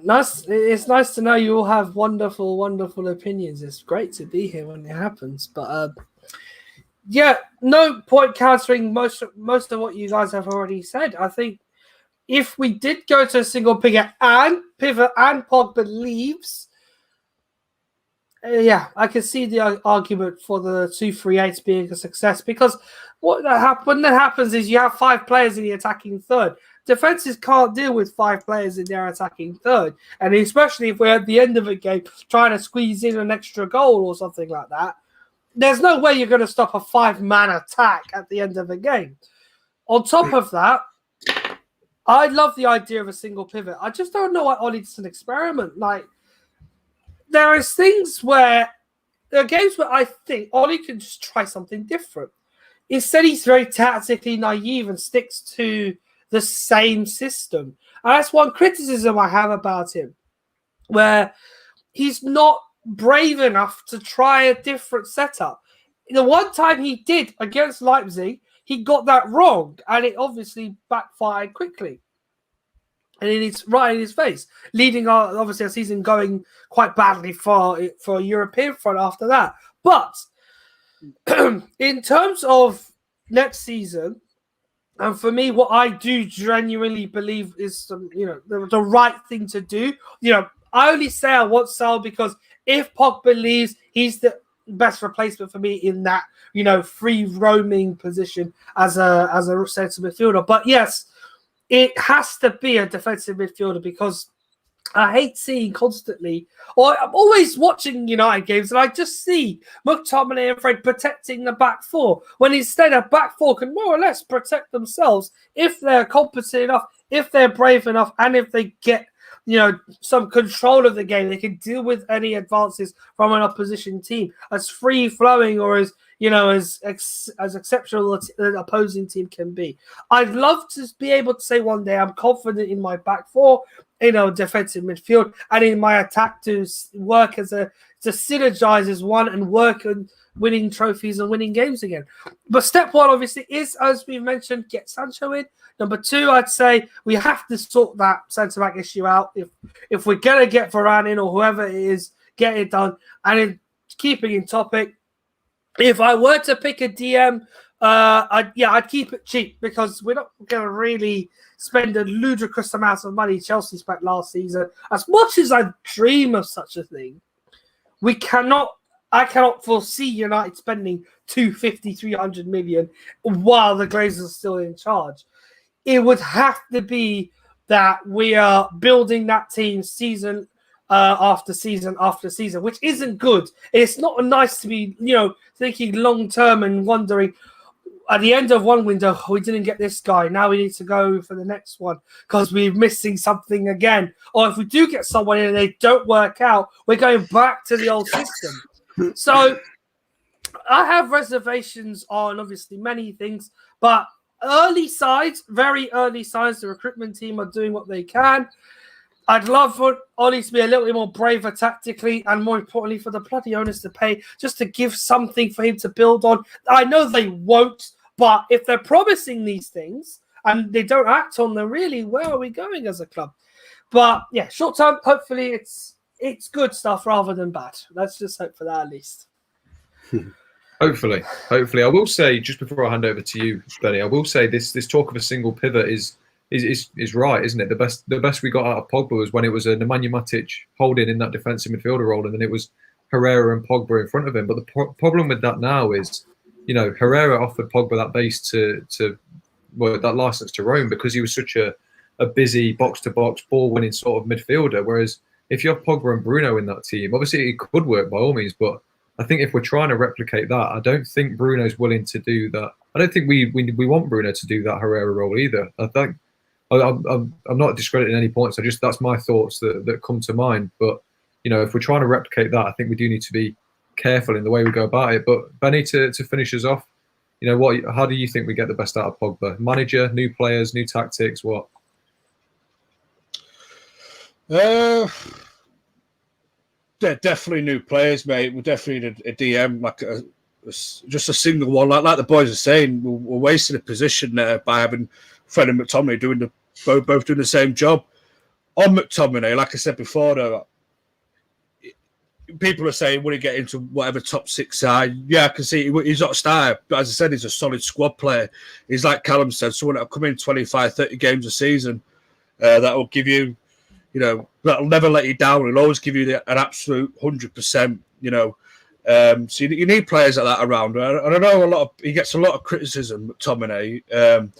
Nice. It's nice to know you all have wonderful, wonderful opinions. It's great to be here when it happens. But yeah, no point countering most of what you guys have already said. I think if we did go to a single pivot and Pogba leaves, yeah, I can see the argument for the 2-3-8 being a success because when that happens is you have 5 players in the attacking third. Defenses can't deal with 5 players in their attacking third, and especially if we're at the end of a game trying to squeeze in an extra goal or something like that, there's no way you're going to stop a 5-man attack at the end of the game. On top of that, I love the idea of a single pivot. I just don't know why Ollie does an experiment. Like, there is things where there are games where I think Ollie can just try something different. Instead, he's very tactically naive and sticks to the same system. And that's one criticism I have about him, where he's not brave enough to try a different setup. The one time he did against Leipzig, he got that wrong, and it obviously backfired quickly. And it's right in his face, leading obviously a season going quite badly for a European front after that. But in terms of next season, and for me, what I do genuinely believe is the right thing to do. I only say I want Sal because if Pogba leaves, he's the best replacement for me in that free roaming position as a centre midfielder. But yes, it has to be a defensive midfielder because I hate seeing constantly, or I'm always watching United games and I just see McTominay and Fred protecting the back four when instead a back four can more or less protect themselves if they're competent enough, if they're brave enough, and if they get some control of the game. They can deal with any advances from an opposition team as free flowing or as exceptional as an opposing team can be. I'd love to be able to say one day I'm confident in my back four, defensive midfield, and in my attack to work to synergize as one and work on winning trophies and winning games again. But step one, obviously, is, as we mentioned, get Sancho in. Number 2, I'd say we have to sort that centre-back issue out. If we're going to get Varane in or whoever it is, get it done. And in keeping in topic, if I were to pick a DM, I'd keep it cheap because we're not going to really spend a ludicrous amount of money Chelsea spent last season. As much as I dream of such a thing, I cannot foresee United spending 250, 300 million while the Glazers are still in charge. It would have to be that we are building that team season after season after season, which isn't good. It's not nice to be, thinking long term and wondering at the end of one window, we didn't get this guy. Now we need to go for the next one because we're missing something again. Or if we do get someone in and they don't work out, we're going back to the old system. So I have reservations on obviously many things, but very early signs, the recruitment team are doing what they can. I'd love for Ollie to be a little bit more braver tactically, and more importantly, for the bloody owners to pay, just to give something for him to build on. I know they won't, but if they're promising these things and they don't act on them, really, where are we going as a club? But yeah, short term, hopefully it's good stuff rather than bad. Let's just hope for that at least. Hopefully. I will say, just before I hand over to you, Benny, I will say this talk of a single pivot is right, isn't it? The best we got out of Pogba was when it was a Nemanja Matic holding in that defensive midfielder role, and then it was Herrera and Pogba in front of him. But the problem with that now is, Herrera offered Pogba that base that license to roam, because he was such a busy box-to-box, ball-winning sort of midfielder. Whereas if you have Pogba and Bruno in that team, obviously it could work by all means, but I think if we're trying to replicate that, I don't think Bruno's willing to do that. I don't think we want Bruno to do that Herrera role either. I think I'm not discrediting any points. That's my thoughts that come to mind. But if we're trying to replicate that, I think we do need to be careful in the way we go about it. But Benny, to finish us off, how do you think we get the best out of Pogba? Manager, new players, new tactics, what? Definitely new players, mate. We definitely need a DM, like just a single one. Like the boys are saying, we're wasting a position there by having Fred and McTominay both doing the same job. On McTominay, like I said before, though, people are saying, will he get into whatever top six side? Yeah, I can see he's not a starter, but as I said, he's a solid squad player. He's like Callum said, someone that'll come in 25, 30 games a season. That will give you, that'll never let you down. It'll always give you an absolute 100%, So you need players like that around. And I know he gets a lot of criticism, McTominay.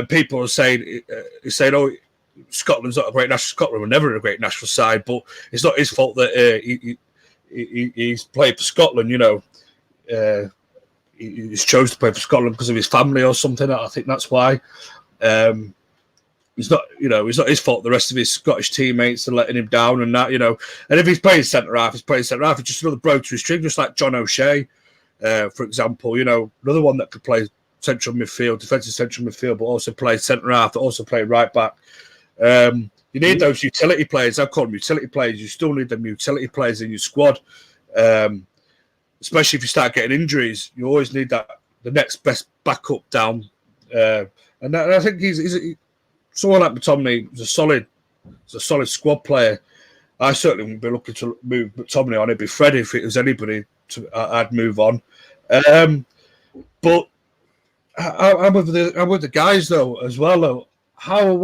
People are saying, oh, Scotland's not a great national. Scotland were never a great national side, but it's not his fault that he's played for Scotland. He's chose to play for Scotland because of his family or something. I think that's why. It's not his fault. The rest of his Scottish teammates are letting him down and that. And if he's playing centre half, It's just another blow to his string, just like John O'Shea, for example. Another one that could play central midfield, defensive central midfield, but also play centre half, but also play right back. You need those utility players. I call them utility players. You still need them utility players in your squad, especially if you start getting injuries. You always need the next best backup down. And I think he's someone like McTominay is a solid squad player. I certainly wouldn't be looking to move McTominay on. It'd be Fred if it was anybody. I'd move on. But I'm with the guys though as well. Though, how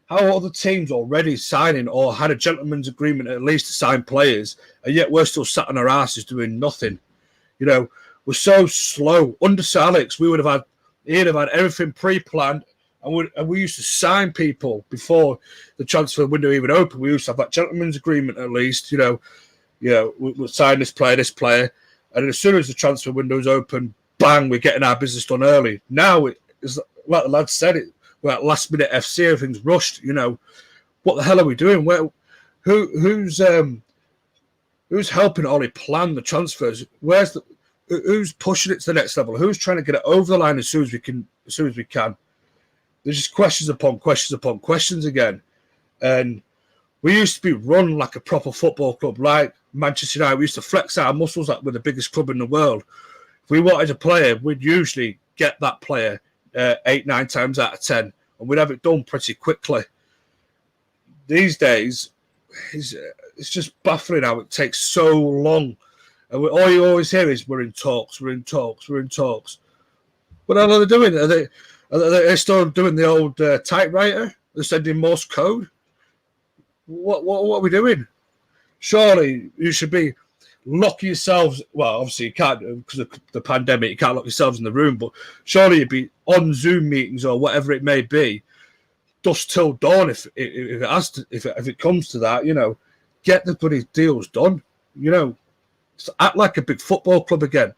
are other teams already signing or had a gentleman's agreement at least to sign players, and yet we're still sat on our asses doing nothing? We're so slow. Under Sir Alex, he'd have had everything pre-planned, and we used to sign people before the transfer window even opened. We used to have that gentleman's agreement at least. We'll sign this player, and as soon as the transfer window's open, bang, we're getting our business done early. Now it's like the lad said, we're at last minute FC, everything's rushed. What the hell are we doing? Who's helping Ollie plan the transfers? Who's pushing it to the next level? Who's trying to get it over the line as soon as we can? There's just questions upon questions again. And we used to be run like a proper football club, like Manchester United. We used to flex our muscles like we're the biggest club in the world. If we wanted a player, we'd usually get that player 8-9 times out of 10, and we'd have it done pretty quickly. These days, it's just baffling how it takes so long. And all you always hear is, we're in talks. What the hell are they doing? Are they still doing the old typewriter? They're sending Morse code? What are we doing? Surely you should be locking yourselves. Well, obviously you can't because of the pandemic. You can't lock yourselves in the room, but surely you'd be on Zoom meetings or whatever it may be, dusk till dawn. If it comes to that, get the bloody deals done. Act like a big football club again.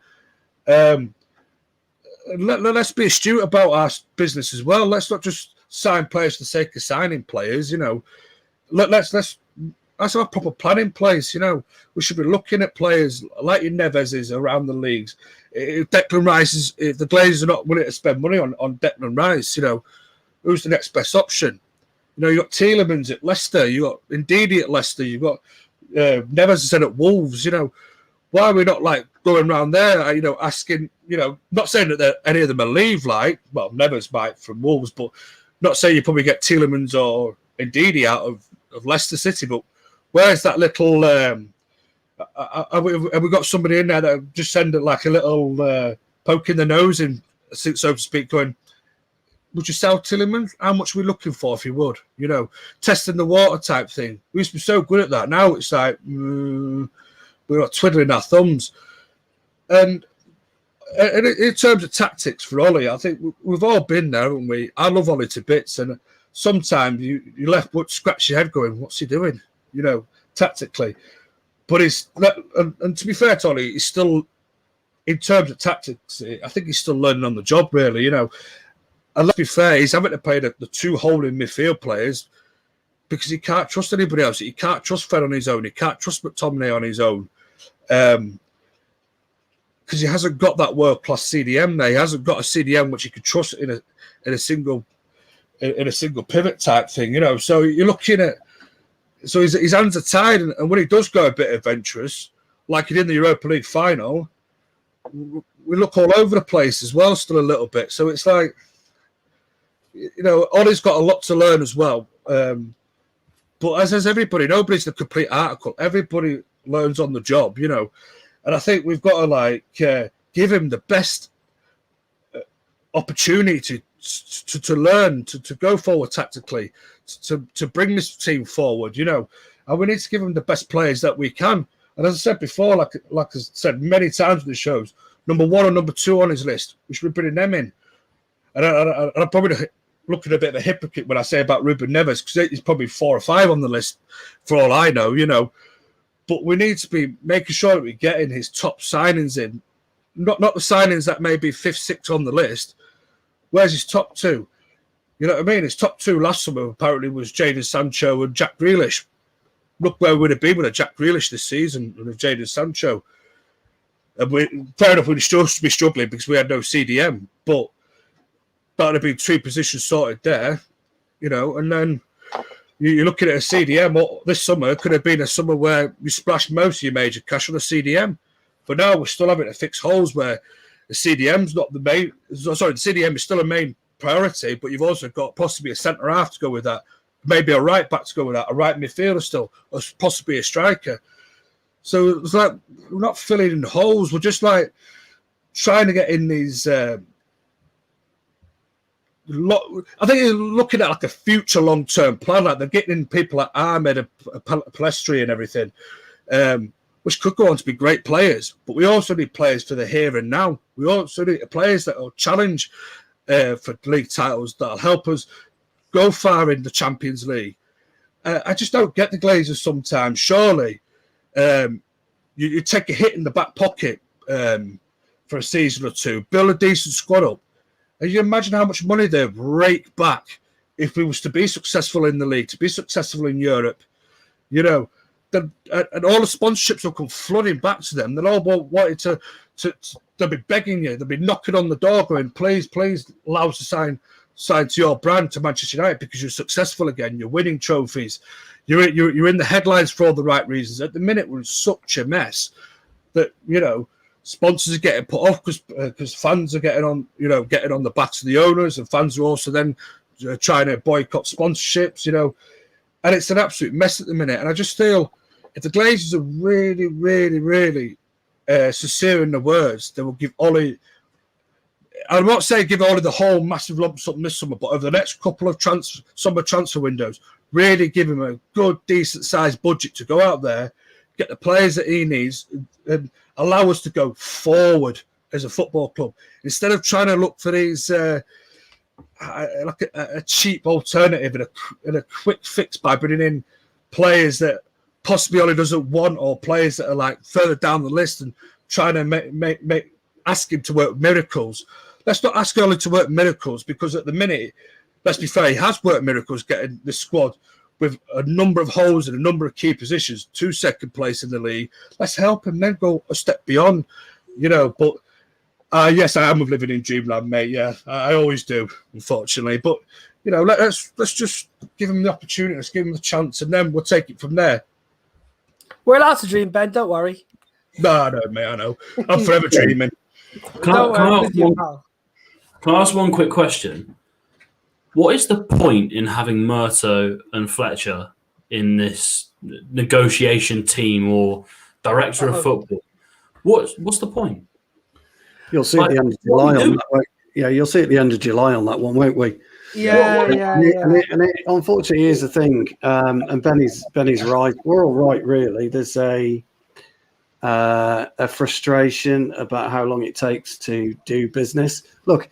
Let's be astute about our business as well. Let's not just sign players for the sake of signing players. Let's have a proper plan in place. We should be looking at players like your Neves is around the leagues. If Declan Rice if the Glazers are not willing to spend money on Declan Rice, who's the next best option? You know, you got Tielemans at Leicester, you got Ndidi at Leicester, you got Neves at Wolves. You know, why are we not like going around there? You know, asking. You know, not saying that any of them will leave. Like, well, Neves might from Wolves, but not saying you probably get Tielemans or Ndidi out of Leicester City. But where's that little? Have we got somebody in there that just send it like a little poke in the nose, and so to speak, going, would you sell Tielemans? How much are we looking for if you would? You know, testing the water type thing. We used to be so good at that. Now it's like we're not twiddling our thumbs. And in terms of tactics for Ollie, I think we've all been there, haven't we? I love Ollie to bits, and sometimes you left scratch your head going, what's he doing? You know, tactically. But and to be fair to Ollie, he's still, in terms of tactics, I think he's still learning on the job, really, you know. And let's be fair, he's having to play the two holding midfield players because he can't trust anybody else. He can't trust Fred on his own. He can't trust McTominay on his own. Because he hasn't got that world-class CDM there. He hasn't got a CDM which he could trust in a single pivot type thing, you know. So you're looking at... So his hands are tied, and when he does go a bit adventurous, like he did in the Europa League final, we look all over the place as well, still a little bit. So it's like, you know, Ollie's got a lot to learn as well. But as has everybody, nobody's the complete article. Everybody learns on the job, you know. And I think we've got to like give him the best opportunity to learn, to go forward tactically, to bring this team forward, you know. And we need to give him the best players that we can. And as I said before, like I said many times in the shows, number 1 or number 2 on his list, we should be bringing them in. And I'm probably looking a bit of a hypocrite when I say about Ruben Neves, because he's probably 4 or 5 on the list for all I know, you know. But we need to be making sure that we're getting his top signings in, not the signings that may be 5th, 6th on the list. Where's his top 2? You know what I mean? His top 2 last summer apparently was Jadon Sancho and Jack Grealish. Look where we'd have been with a Jack Grealish this season and a Jadon Sancho. And fair enough, we'd still be struggling because we had no CDM, but that would have been 3 positions sorted there, you know. And then you're looking at a CDM. This summer could have been a summer where you splashed most of your major cash on a CDM, but now we're still having to fix holes where the CDM's not the main. Sorry, the CDM is still a main priority, but you've also got possibly a centre half to go with that, maybe a right back to go with that, a right midfielder still, or possibly a striker. So it's like we're not filling in holes. We're just like trying to get in these. I think you're looking at like a future long-term plan. Like they're getting in people like Ahmed, Palestri, and everything, which could go on to be great players. But we also need players for the here and now. We also need players that will challenge for league titles, that'll help us go far in the Champions League. I just don't get the Glazers sometimes. Surely you take a hit in the back pocket for a season or two, build a decent squad up, and you imagine how much money they'd rake back if we was to be successful in the league, to be successful in Europe, you know. And all the sponsorships will come flooding back to them. They'll all wanted to they'll be begging you, they'll be knocking on the door going, please allow us to sign to your brand, to Manchester United, because you're successful again, you're winning trophies, you're in the headlines for all the right reasons. At the minute, we're in such a mess that, you know, sponsors are getting put off because fans are getting on the backs of the owners, and fans are also then trying to boycott sponsorships, you know, and it's an absolute mess at the minute. And I just feel if the Glazers are really, really, really sincere in the words, they will give Ollie. I'm not saying give Ollie the whole massive lump sum this summer, but over the next couple of summer transfer windows, really give him a good, decent-sized budget to go out there, get the players that he needs, and allow us to go forward as a football club. Instead of trying to look for these like a cheap alternative and a quick fix by bringing in players that possibly Ollie doesn't want, or players that are like further down the list and trying to ask him to work miracles. Let's not ask Ollie to work miracles, because at the minute, let's be fair, he has worked miracles getting this squad with a number of holes in a number of key positions to second place in the league. Let's help him then go a step beyond, you know. But yes, I am living in dreamland, mate. Yeah, I always do, unfortunately. But let's just give him the opportunity, let's give him the chance, and then we'll take it from there. We're allowed to dream, Ben. Don't worry. No, mate, I know. I'm forever dreaming. Can I ask one quick question? What is the point in having Murto and Fletcher in this negotiation team or director of football? What's the point? You'll see at the end of July on that, won't you? Yeah, you'll see at the end of July on that one, won't we? Yeah. And it, unfortunately, here's the thing, and Benny's right. We're all right, really. There's a frustration about how long it takes to do business. Look,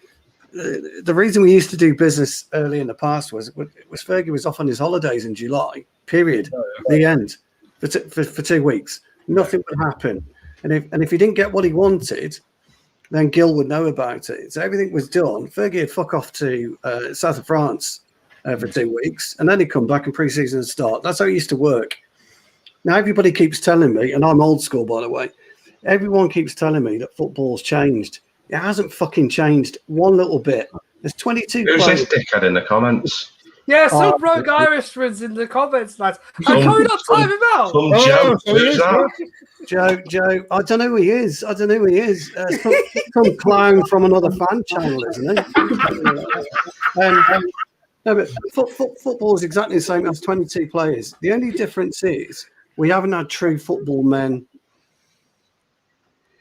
the reason we used to do business early in the past was Fergie was off on his holidays in July. Period. The end. For 2 weeks, nothing would happen. And if he didn't get what he wanted, then Gil would know about it. So everything was done. Fergie would fuck off to south of France for 2 weeks, and then he'd come back and pre-season would start. That's how it used to work. Now everybody keeps telling me, and I'm old school by the way, everyone keeps telling me that football's changed. It hasn't fucking changed one little bit. There's 22 Who's players. this dickhead in the comments? Yeah, some rogue Irishman's in the comments, lads. Can we not time him out? Who's that? Joe, I don't know who he is. Some clown from another fan channel, isn't he? No, but football is exactly the same as 22 players. The only difference is we haven't had true football men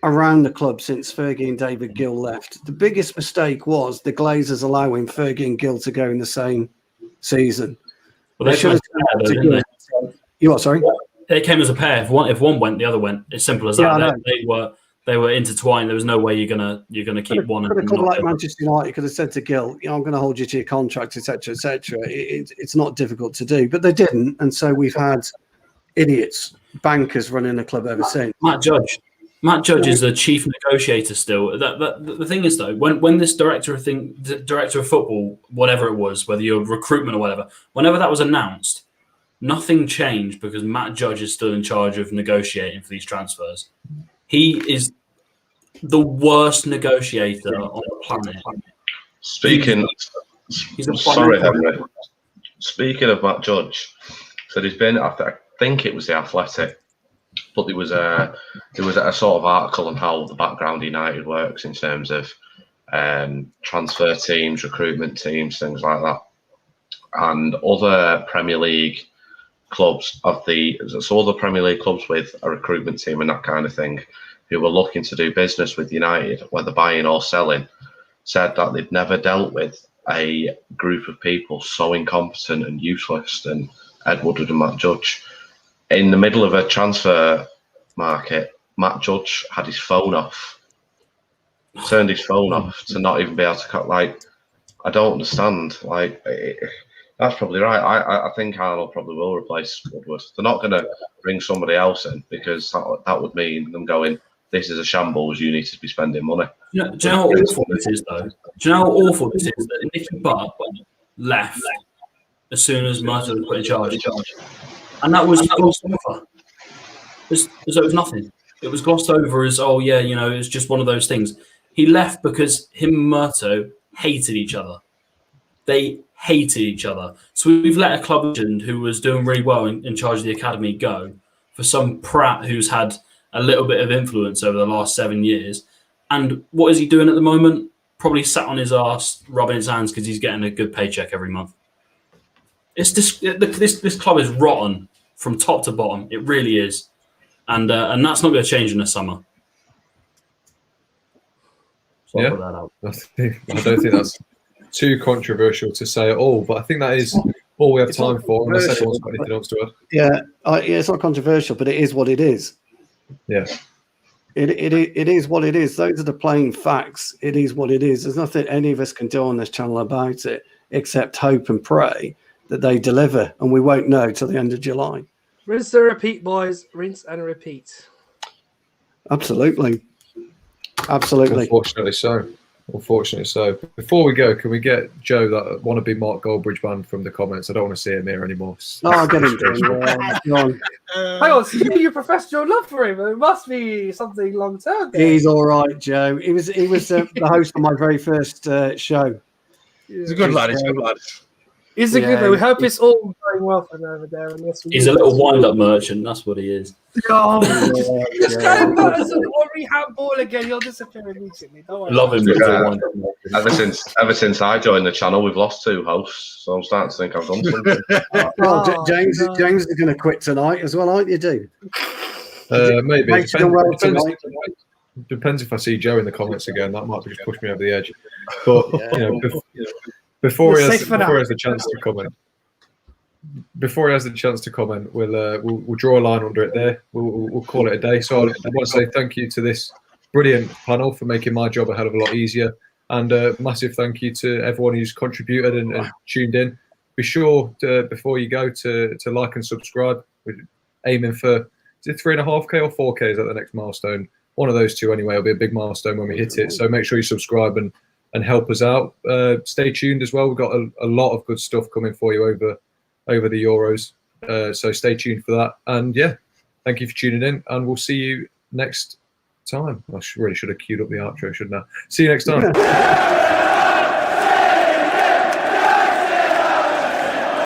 around the club since Fergie and David Gill left. The biggest mistake was the Glazers allowing Fergie and Gill to go in the same season. Well, they came as a pair, didn't they? You what? Sorry, they came as a pair. If one went, the other went. It's simple as that. They were intertwined. There was no way you're gonna keep one. But a club like Manchester United could have said to Gill, I'm going to hold you to your contract, etc., etc. It's not difficult to do, but they didn't, and so we've had idiots, bankers running the club ever since. Matt Judge is the chief negotiator still. The thing is though, when this director of football, whatever it was, whether you're recruitment or whatever, whenever that was announced, nothing changed because Matt Judge is still in charge of negotiating for these transfers. He is the worst negotiator on the planet. Henry. Speaking of Matt Judge, so there's been, I think it was the Athletic, but there was a sort of article on how the background United works in terms of transfer teams, recruitment teams, things like that, and other Premier League clubs other Premier League clubs with a recruitment team and that kind of thing, who were looking to do business with United, whether buying or selling, said that they'd never dealt with a group of people so incompetent and useless than Ed Woodward and Matt Judge. In the middle of a transfer market, Matt Judge had his phone off, turned his phone off to not even be able to I don't understand. That's probably right. I think Arnold probably will replace Woodward. They're not going to bring somebody else in because that would mean them going, this is a shambles, you need to be spending money. Do you know how awful this is, though? Do you know how awful this is that Nicky Butt left as soon as Martin was put in charge? And that was glossed over. It was nothing. It was glossed over as, it's just one of those things. He left because him and Murto hated each other. They hated each other. So we've let a club legend who was doing really well in charge of the academy go for some prat who's had a little bit of influence over the last 7 years. And what is he doing at the moment? Probably sat on his ass, rubbing his hands because he's getting a good paycheck every month. It's this club is rotten from top to bottom. It really is, and that's not going to change in the summer. So I'll put that out. I don't think that's too controversial to say at all, but I think that is all we have time for. Unless everyone's got anything else to add. Yeah, it's not controversial, but it is what it is. Yeah. It is what it is. Those are the plain facts. It is what it is. There's nothing any of us can do on this channel about it except hope and pray that they deliver, and we won't know till the end of July. Rinse and repeat, boys. Rinse and repeat. Absolutely. Unfortunately so. Before we go, can we get Joe, that wannabe Mark Goldbridge man, from the comments? I don't want to see him here anymore. I'll get him done. Hang on, so you professed your love for him. It must be something long term. He's all right, Joe. He was the host of my very first show. He's a good lad. He's a good. We hope it's all going well for him over there. And yes, He's a little wind-up merchant. That's what he is. Oh, just going back to rehab ball again. You'll disappear immediately. Don't worry. Love him. He's a wind-up merchant. Ever since I joined the channel, we've lost 2 hosts, so I'm starting to think I've done something. Well, James is going to quit tonight as well, aren't you, dude? Maybe. Depends if I see Joe in the comments again. That might just push me over the edge. But before he has the chance to comment, we'll draw a line under it there. We'll call it a day. So I want to say thank you to this brilliant panel for making my job a hell of a lot easier, and a massive thank you to everyone who's contributed and tuned in. Be sure to, before you go, to like and subscribe. We're aiming for, is it 3.5K or 4K? Is that the next milestone? One of those two anyway. It'll be a big milestone when we hit it. So make sure you subscribe and help us out. Stay tuned as well. We've got a lot of good stuff coming for you over the Euros. So stay tuned for that. And yeah, thank you for tuning in, and we'll see you next time. I really should have queued up the outro, shouldn't I? See you next time.